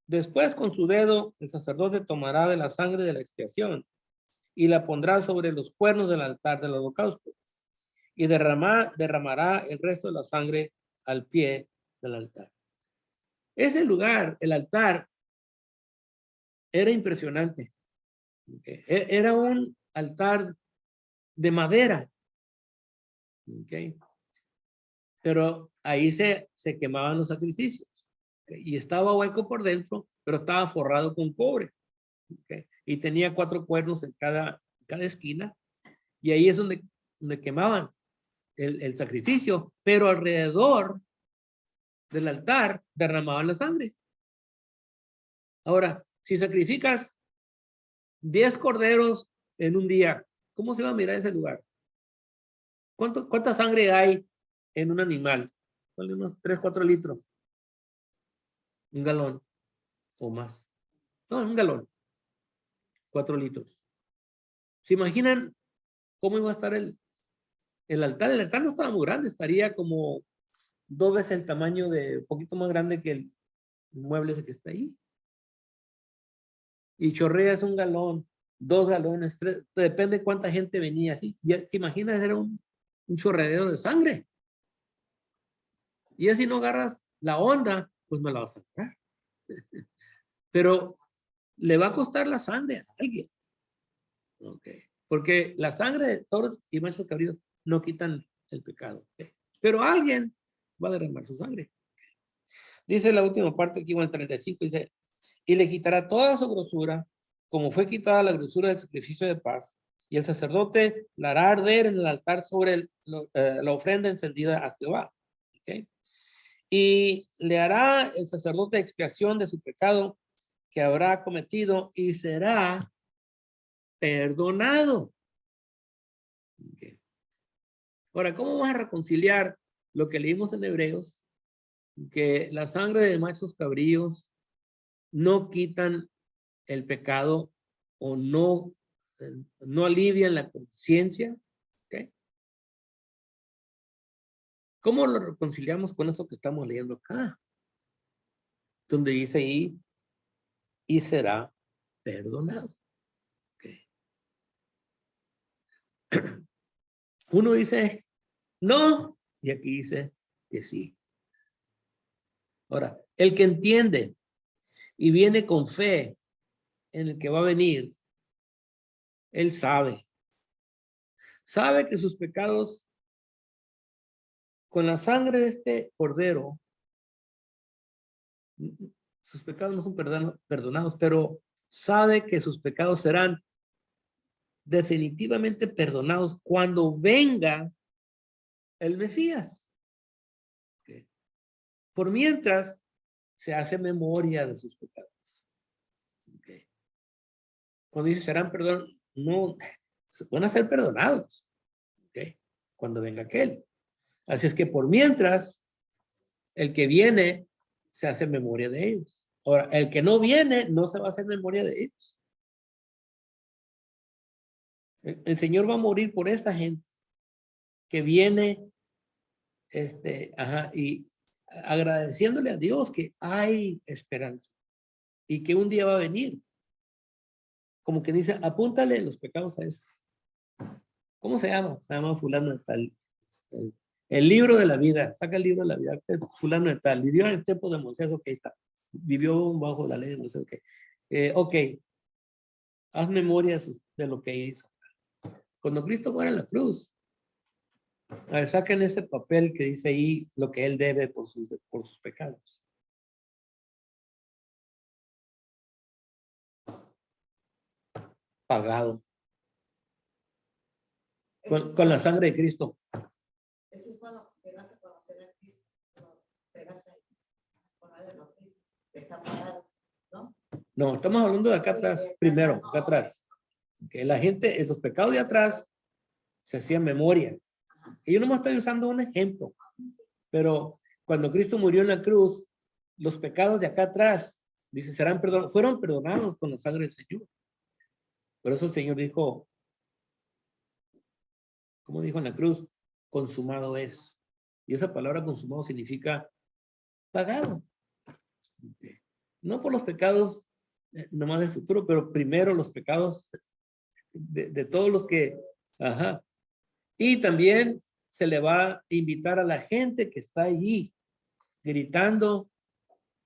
Después con su dedo el sacerdote tomará de la sangre de la expiación y la pondrá sobre los cuernos del altar del holocausto y derramará el resto de la sangre al pie del altar. Ese lugar, el altar, era impresionante. Era un altar de madera. Pero ahí se quemaban los sacrificios. Y estaba hueco por dentro, pero estaba forrado con cobre. Y tenía 4 cuernos en cada esquina. Y ahí es donde quemaban el sacrificio, pero alrededor del altar derramaban la sangre. Ahora, si sacrificas 10 corderos en un día, ¿cómo se va a mirar ese lugar? ¿Cuánta sangre hay en un animal? Vale unos 3, 4 litros. Un galón o más. No, un galón. 4 litros. ¿Se imaginan cómo iba a estar el altar? El altar no estaba muy grande, estaría como 2 veces el tamaño un poquito más grande que el mueble ese que está ahí. Y chorrea es un galón, 2 galones, 3, depende cuánta gente venía. ¿Sí? Ya, ¿se imaginan? Era un chorreadero de sangre. Y así no agarras la onda, pues no la vas a agarrar. Pero le va a costar la sangre a alguien. Okay. Porque la sangre de toros y machos cabríos no quitan el pecado. Okay. Pero alguien va a derramar su sangre. Dice la última parte aquí, en el 35, dice, y le quitará toda su grosura, como fue quitada la grosura del sacrificio de paz, y el sacerdote la hará arder en el altar sobre la ofrenda encendida a Jehová. Okay. Y le hará el sacerdote expiación de su pecado que habrá cometido y será perdonado. Okay. Ahora, ¿cómo vamos a reconciliar lo que leímos en Hebreos? Que la sangre de machos cabríos no quitan el pecado o no alivian la conciencia. ¿Okay? ¿Cómo lo reconciliamos con eso que estamos leyendo acá? Donde dice ahí, y será perdonado. Okay. Uno dice, no, y aquí dice que sí. Ahora, el que entiende y viene con fe en el que va a venir, él sabe que sus pecados con la sangre de este cordero, sus pecados no son perdonados, pero sabe que sus pecados serán definitivamente perdonados cuando venga el Mesías. Okay. Por mientras se hace memoria de sus pecados. Okay. Cuando dice serán perdonados, no, van a ser perdonados. Okay. Cuando venga aquel. Así es que por mientras, el que viene se hace memoria de ellos. Ahora, el que no viene no se va a hacer memoria de ellos. El Señor va a morir por esta gente que viene y agradeciéndole a Dios que hay esperanza y que un día va a venir. Como que dice, apúntale los pecados a eso. ¿Cómo se llama? Se llama fulano de tal. El libro de la vida, saca el libro de la vida, fulano de tal, vivió en el tiempo de Moisés, ok, está. Vivió bajo la ley de Moisés, ok. Ok, haz memoria de lo que hizo. Cuando Cristo muere en la cruz, a ver, saquen ese papel que dice ahí lo que él debe por sus pecados. Pagado. Con la sangre de Cristo. Eso es cuando llegas a conocer a Cristo, cuando llegas ahí, está pagado, ¿no? No, estamos hablando de acá atrás, primero, acá atrás. Que la gente, esos pecados de atrás, se hacían memoria. Y yo nomás estoy usando un ejemplo. Pero cuando Cristo murió en la cruz, los pecados de acá atrás, dice, serán perdonados, fueron perdonados con la sangre del Señor. Por eso el Señor dijo, como dijo en la cruz, consumado es. Y esa palabra consumado significa pagado. No por los pecados nomás del futuro, pero primero los pecados de todos los que, ajá. Y también se le va a invitar a la gente que está allí gritando,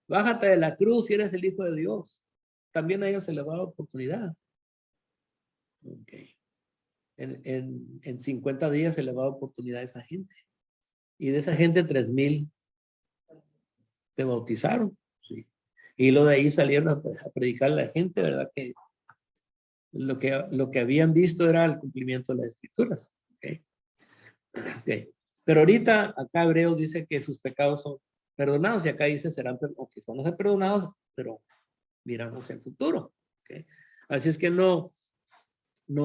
bájate de la cruz si eres el Hijo de Dios. También a ellos se les va a dar oportunidad. Okay. En 50 días se le va a dar oportunidad a esa gente. Y de esa gente 3,000 se bautizaron. Sí. Y luego de ahí salieron a predicar a la gente, ¿verdad? Que lo que habían visto era el cumplimiento de las escrituras. Okay. Okay. Pero ahorita acá Hebreos dice que sus pecados son perdonados y acá dice serán que son los perdonados, pero miramos el futuro. Okay. Así es que no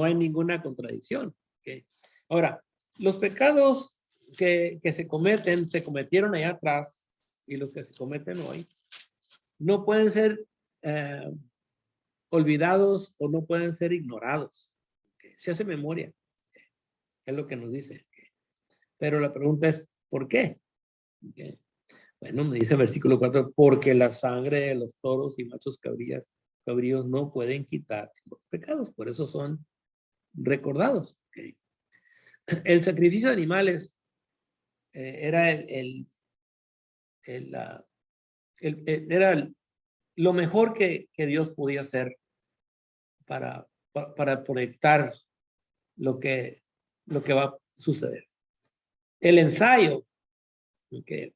hay ninguna contradicción. Okay. Ahora, los pecados que se cometieron allá atrás y los que se cometen hoy, no pueden ser olvidados o no pueden ser ignorados. Okay. Se hace memoria. Okay. Es lo que nos dice. Okay. Pero la pregunta es, ¿por qué? Okay. Bueno, me dice el versículo 4, porque la sangre de los toros y machos cabríos no pueden quitar los pecados, por eso son recordados. Okay. El sacrificio de animales era era lo mejor que Dios podía hacer para proyectar lo que va a suceder. El ensayo, okay,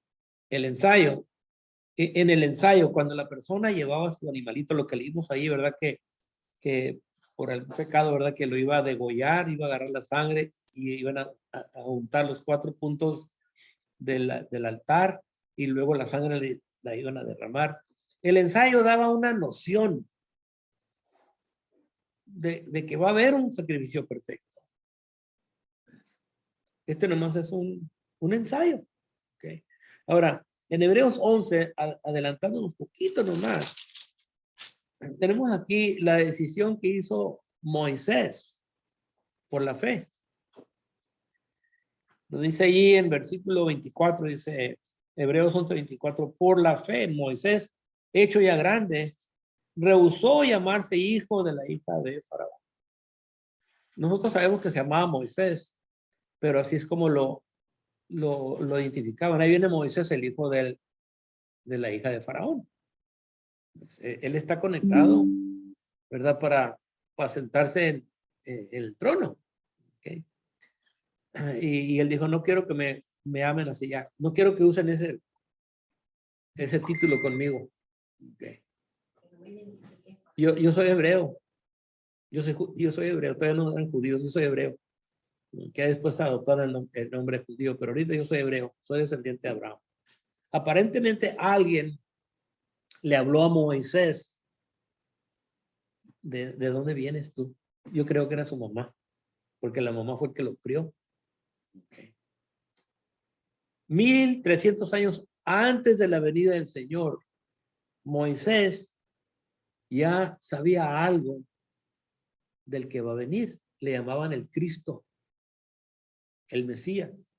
en el ensayo, cuando la persona llevaba su animalito, lo que leímos ahí, ¿verdad? Que por el pecado, ¿verdad? Que lo iba a degollar, iba a agarrar la sangre y iban a juntar los 4 puntos del altar y luego la sangre la iban a derramar. El ensayo daba una noción de que va a haber un sacrificio perfecto. Este nomás es un ensayo. Okay. Ahora, en Hebreos 11, adelantando un poquito nomás, tenemos aquí la decisión que hizo Moisés por la fe. Nos dice allí en versículo 24, dice Hebreos 11, 24, por la fe Moisés, hecho ya grande, rehusó llamarse hijo de la hija de Faraón. Nosotros sabemos que se llamaba Moisés, pero así es como lo identificaban. Ahí viene Moisés, el hijo de la hija de Faraón. Él está conectado, ¿verdad? Para sentarse en el trono. ¿Okay? Y él dijo, no quiero que me amen así ya. No quiero que usen ese título conmigo. Okay. Yo soy hebreo. Yo soy hebreo. Todavía no eran judíos. Yo soy hebreo. Que después adoptaron el nombre judío. Pero ahorita yo soy hebreo. Soy descendiente de Abraham. Aparentemente alguien le habló a Moisés. ¿De dónde vienes tú? Yo creo que era su mamá. Porque la mamá fue el que lo crió. Okay. 1300 años antes de la venida del Señor, Moisés ya sabía algo del que va a venir. Le llamaban el Cristo, el Mesías.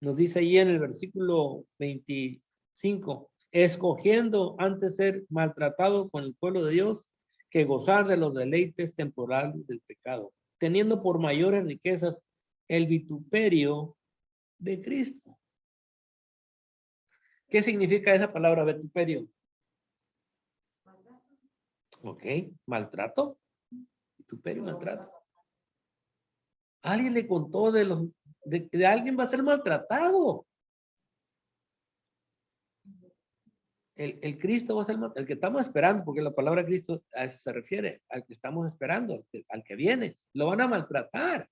Nos dice ahí en el versículo 25, escogiendo antes ser maltratado con el pueblo de Dios que gozar de los deleites temporales del pecado, teniendo por mayores riquezas el vituperio de Cristo. ¿Qué significa esa palabra vituperio? Ok, maltrato. Vituperio, maltrato. Alguien le contó de alguien va a ser maltratado. El Cristo va a ser el que estamos esperando, porque la palabra Cristo a eso se refiere, al que estamos esperando, al que viene. Lo van a maltratar.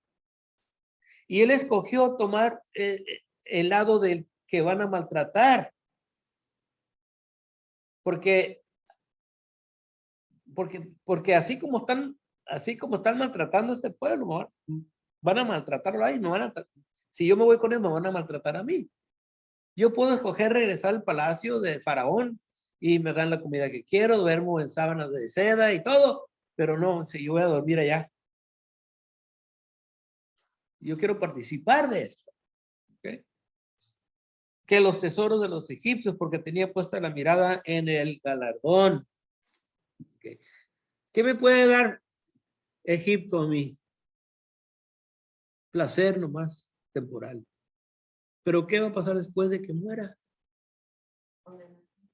Y él escogió tomar el lado del que van a maltratar. Porque así como están maltratando a este pueblo, van a maltratarlo ahí, si yo me voy con él, me van a maltratar a mí. Yo puedo escoger regresar al palacio de Faraón y me dan la comida que quiero, duermo en sábanas de seda y todo, pero no, si yo voy a dormir allá. Yo quiero participar de esto. ¿Okay? Que los tesoros de los egipcios, porque tenía puesta la mirada en el galardón. ¿Okay? ¿Qué me puede dar Egipto a mí? Placer nomás temporal. Pero ¿qué va a pasar después de que muera?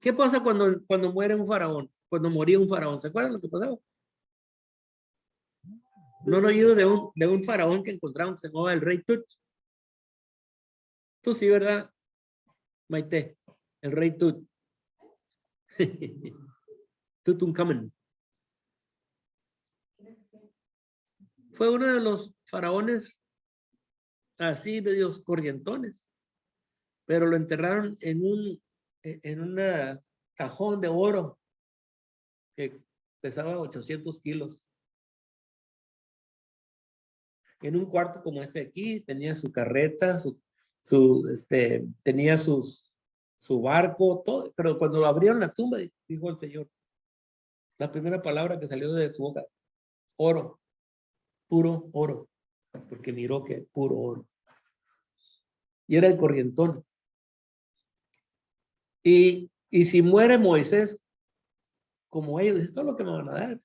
¿Qué pasa cuando muere un faraón? Cuando moría un faraón, ¿se acuerdan lo que pasaba? No han oído de un faraón que encontraron que se llamaba el rey Tut. Tú sí, ¿verdad, Maite? El rey Tut. Tutankamón. Fue uno de los faraones así medios corrientones, pero lo enterraron en un cajón de oro que pesaba 800 kilos. En un cuarto como este aquí, tenía su carreta, tenía su barco, todo, pero cuando lo abrieron la tumba, dijo el Señor, la primera palabra que salió de su boca, oro, puro oro, porque miró que puro oro. Y era el corrientón. Y si muere Moisés, como ellos, esto es lo que me van a dar.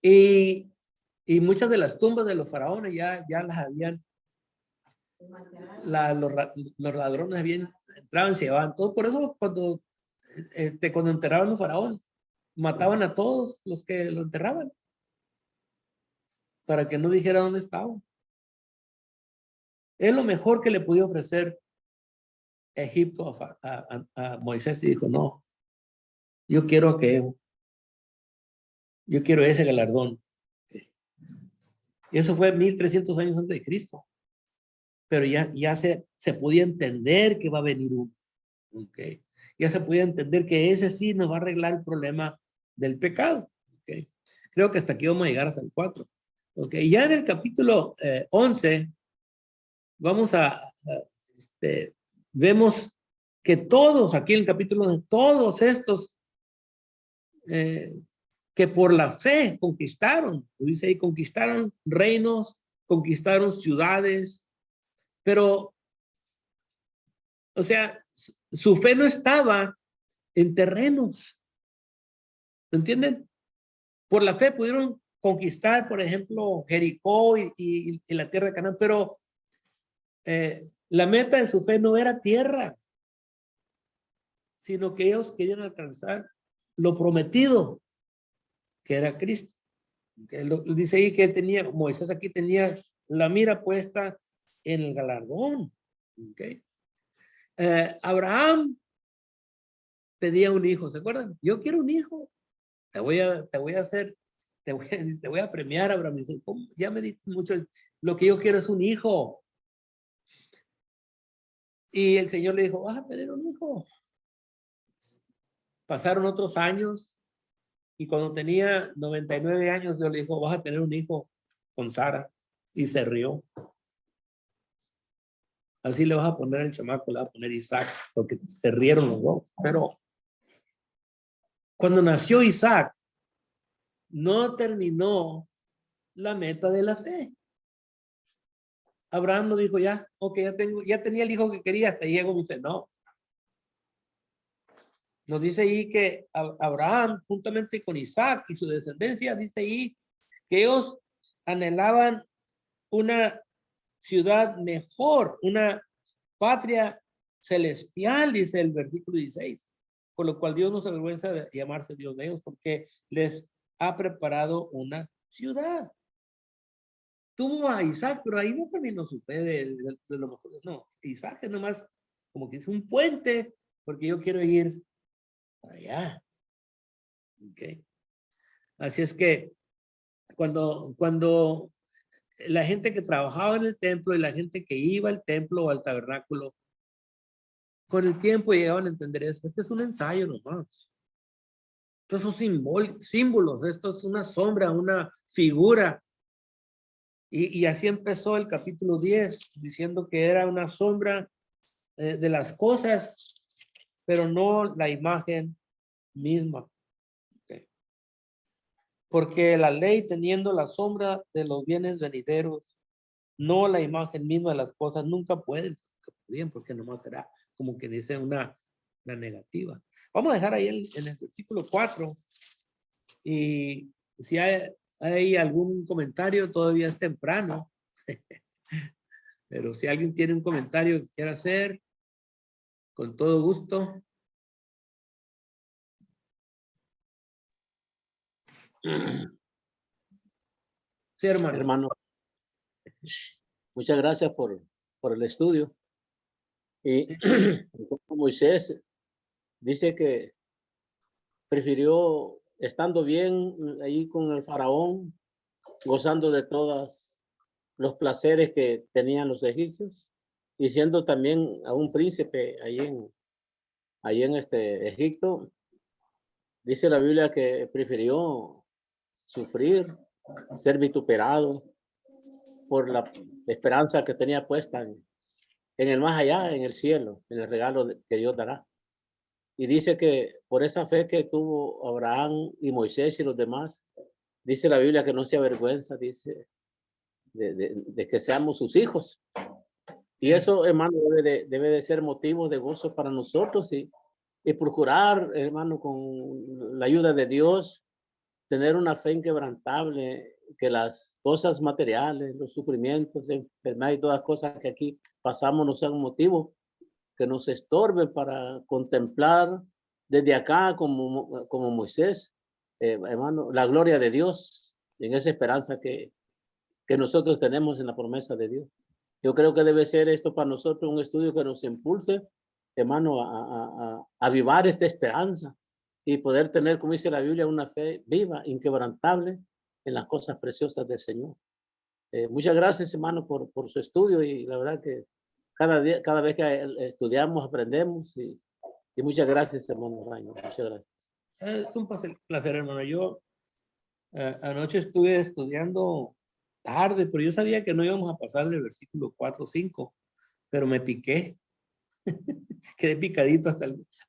Y muchas de las tumbas de los faraones ya las habían, los ladrones habían entraban, se llevaban todo. Por eso cuando enterraban a los faraones, mataban a todos los que lo enterraban, para que no dijera dónde estaba. Es lo mejor que le podía ofrecer Egipto a Moisés, y dijo, no, yo quiero ese galardón. Y eso fue 1300 años antes de Cristo. Pero ya se podía entender que va a venir uno. Okay. Ya se podía entender que ese sí nos va a arreglar el problema del pecado. Okay. Creo que hasta aquí vamos a llegar hasta el 4. Okay. Ya en el capítulo 11 vamos vemos que todos, aquí en el capítulo 11, todos estos que por la fe conquistaron, dice ahí, conquistaron reinos, conquistaron ciudades, pero, o sea, su fe no estaba en terrenos. ¿Me entienden? Por la fe pudieron conquistar, por ejemplo, Jericó y la tierra de Canaán, pero la meta de su fe no era tierra, sino que ellos querían alcanzar lo prometido, que era Cristo. Dice ahí que Moisés aquí tenía la mira puesta en el galardón. Okay. Abraham pedía un hijo, ¿se acuerdan? Yo quiero un hijo. Te voy a hacer, te voy a premiar, Abraham. Dice, ¿cómo? Ya me dices mucho, lo que yo quiero es un hijo. Y el Señor le dijo, vas a tener un hijo. Pasaron otros años y cuando tenía 99 años, Dios le dijo, vas a tener un hijo con Sara. Y se rió. Así le vas a poner el chamaco, le vas a poner Isaac, porque se rieron los dos. Pero cuando nació Isaac, no terminó la meta de la fe. Abraham no dijo, ya, ok, ya tenía el hijo que quería, hasta llego, dice, no. Nos dice ahí que Abraham, juntamente con Isaac y su descendencia, dice ahí que ellos anhelaban una ciudad mejor, una patria celestial, dice el versículo 16, por lo cual Dios no se avergüenza de llamarse Dios de ellos, porque les ha preparado una ciudad. Tuvo a Isaac, pero ahí no terminó su fe de lo mejor. No, Isaac es nomás como que es un puente, porque yo quiero ir para allá. Okay. Así es que cuando la gente que trabajaba en el templo y la gente que iba al templo o al tabernáculo, con el tiempo llegaban a entender eso. Este es un ensayo nomás. Estos son símbolos, esto es una sombra, una figura Y así empezó el capítulo 10, diciendo que era una sombra de las cosas, pero no la imagen misma. Okay. Porque la ley, teniendo la sombra de los bienes venideros, no la imagen misma de las cosas, nunca pueden, porque nomás será como que dice una negativa. Vamos a dejar ahí en el versículo 4. Y si hay algún comentario, todavía es temprano. Pero si alguien tiene un comentario que quiera hacer, con todo gusto. Sí, hermano. Hermano, muchas gracias por el estudio. Y Moisés dice que prefirió, estando bien ahí con el faraón, gozando de todos los placeres que tenían los egipcios, y siendo también a un príncipe ahí en Egipto, dice la Biblia que prefirió sufrir, ser vituperado por la esperanza que tenía puesta en el más allá, en el cielo, en el regalo que Dios dará. Y dice que por esa fe que tuvo Abraham y Moisés y los demás, dice la Biblia que no se avergüenza, dice, de que seamos sus hijos. Y eso, hermano, debe de ser motivo de gozo para nosotros y procurar, hermano, con la ayuda de Dios, tener una fe inquebrantable, que las cosas materiales, los sufrimientos, enfermedades y todas las cosas que aquí pasamos no sean motivo que nos estorbe para contemplar desde acá como Moisés, hermano, la gloria de Dios en esa esperanza que nosotros tenemos en la promesa de Dios. Yo creo que debe ser esto para nosotros un estudio que nos impulse, hermano, a avivar esta esperanza y poder tener, como dice la Biblia, una fe viva, inquebrantable en las cosas preciosas del Señor. Muchas gracias, hermano, por su estudio, y la verdad que cada vez que estudiamos, aprendemos, y muchas gracias, hermano Raño. Muchas gracias. Es un placer, hermano. Yo anoche estuve estudiando tarde, pero yo sabía que no íbamos a pasar del versículo 4 o 5, pero me piqué. Quedé picadito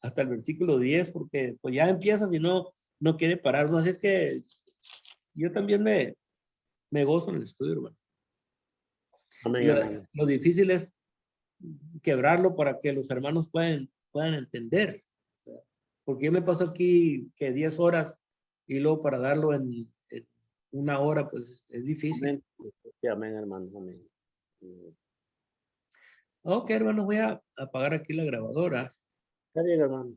hasta el versículo 10, porque pues ya empiezas y no quiere parar. Así es que yo también me gozo en el estudio, hermano. Amén, Lo difícil es quebrarlo para que los hermanos puedan entender. Porque yo me paso aquí que 10 horas y luego para darlo en una hora, pues es difícil. Amén. Sí, amén, hermano. Amén. Ok, hermano, voy a apagar aquí la grabadora. Está bien, hermano.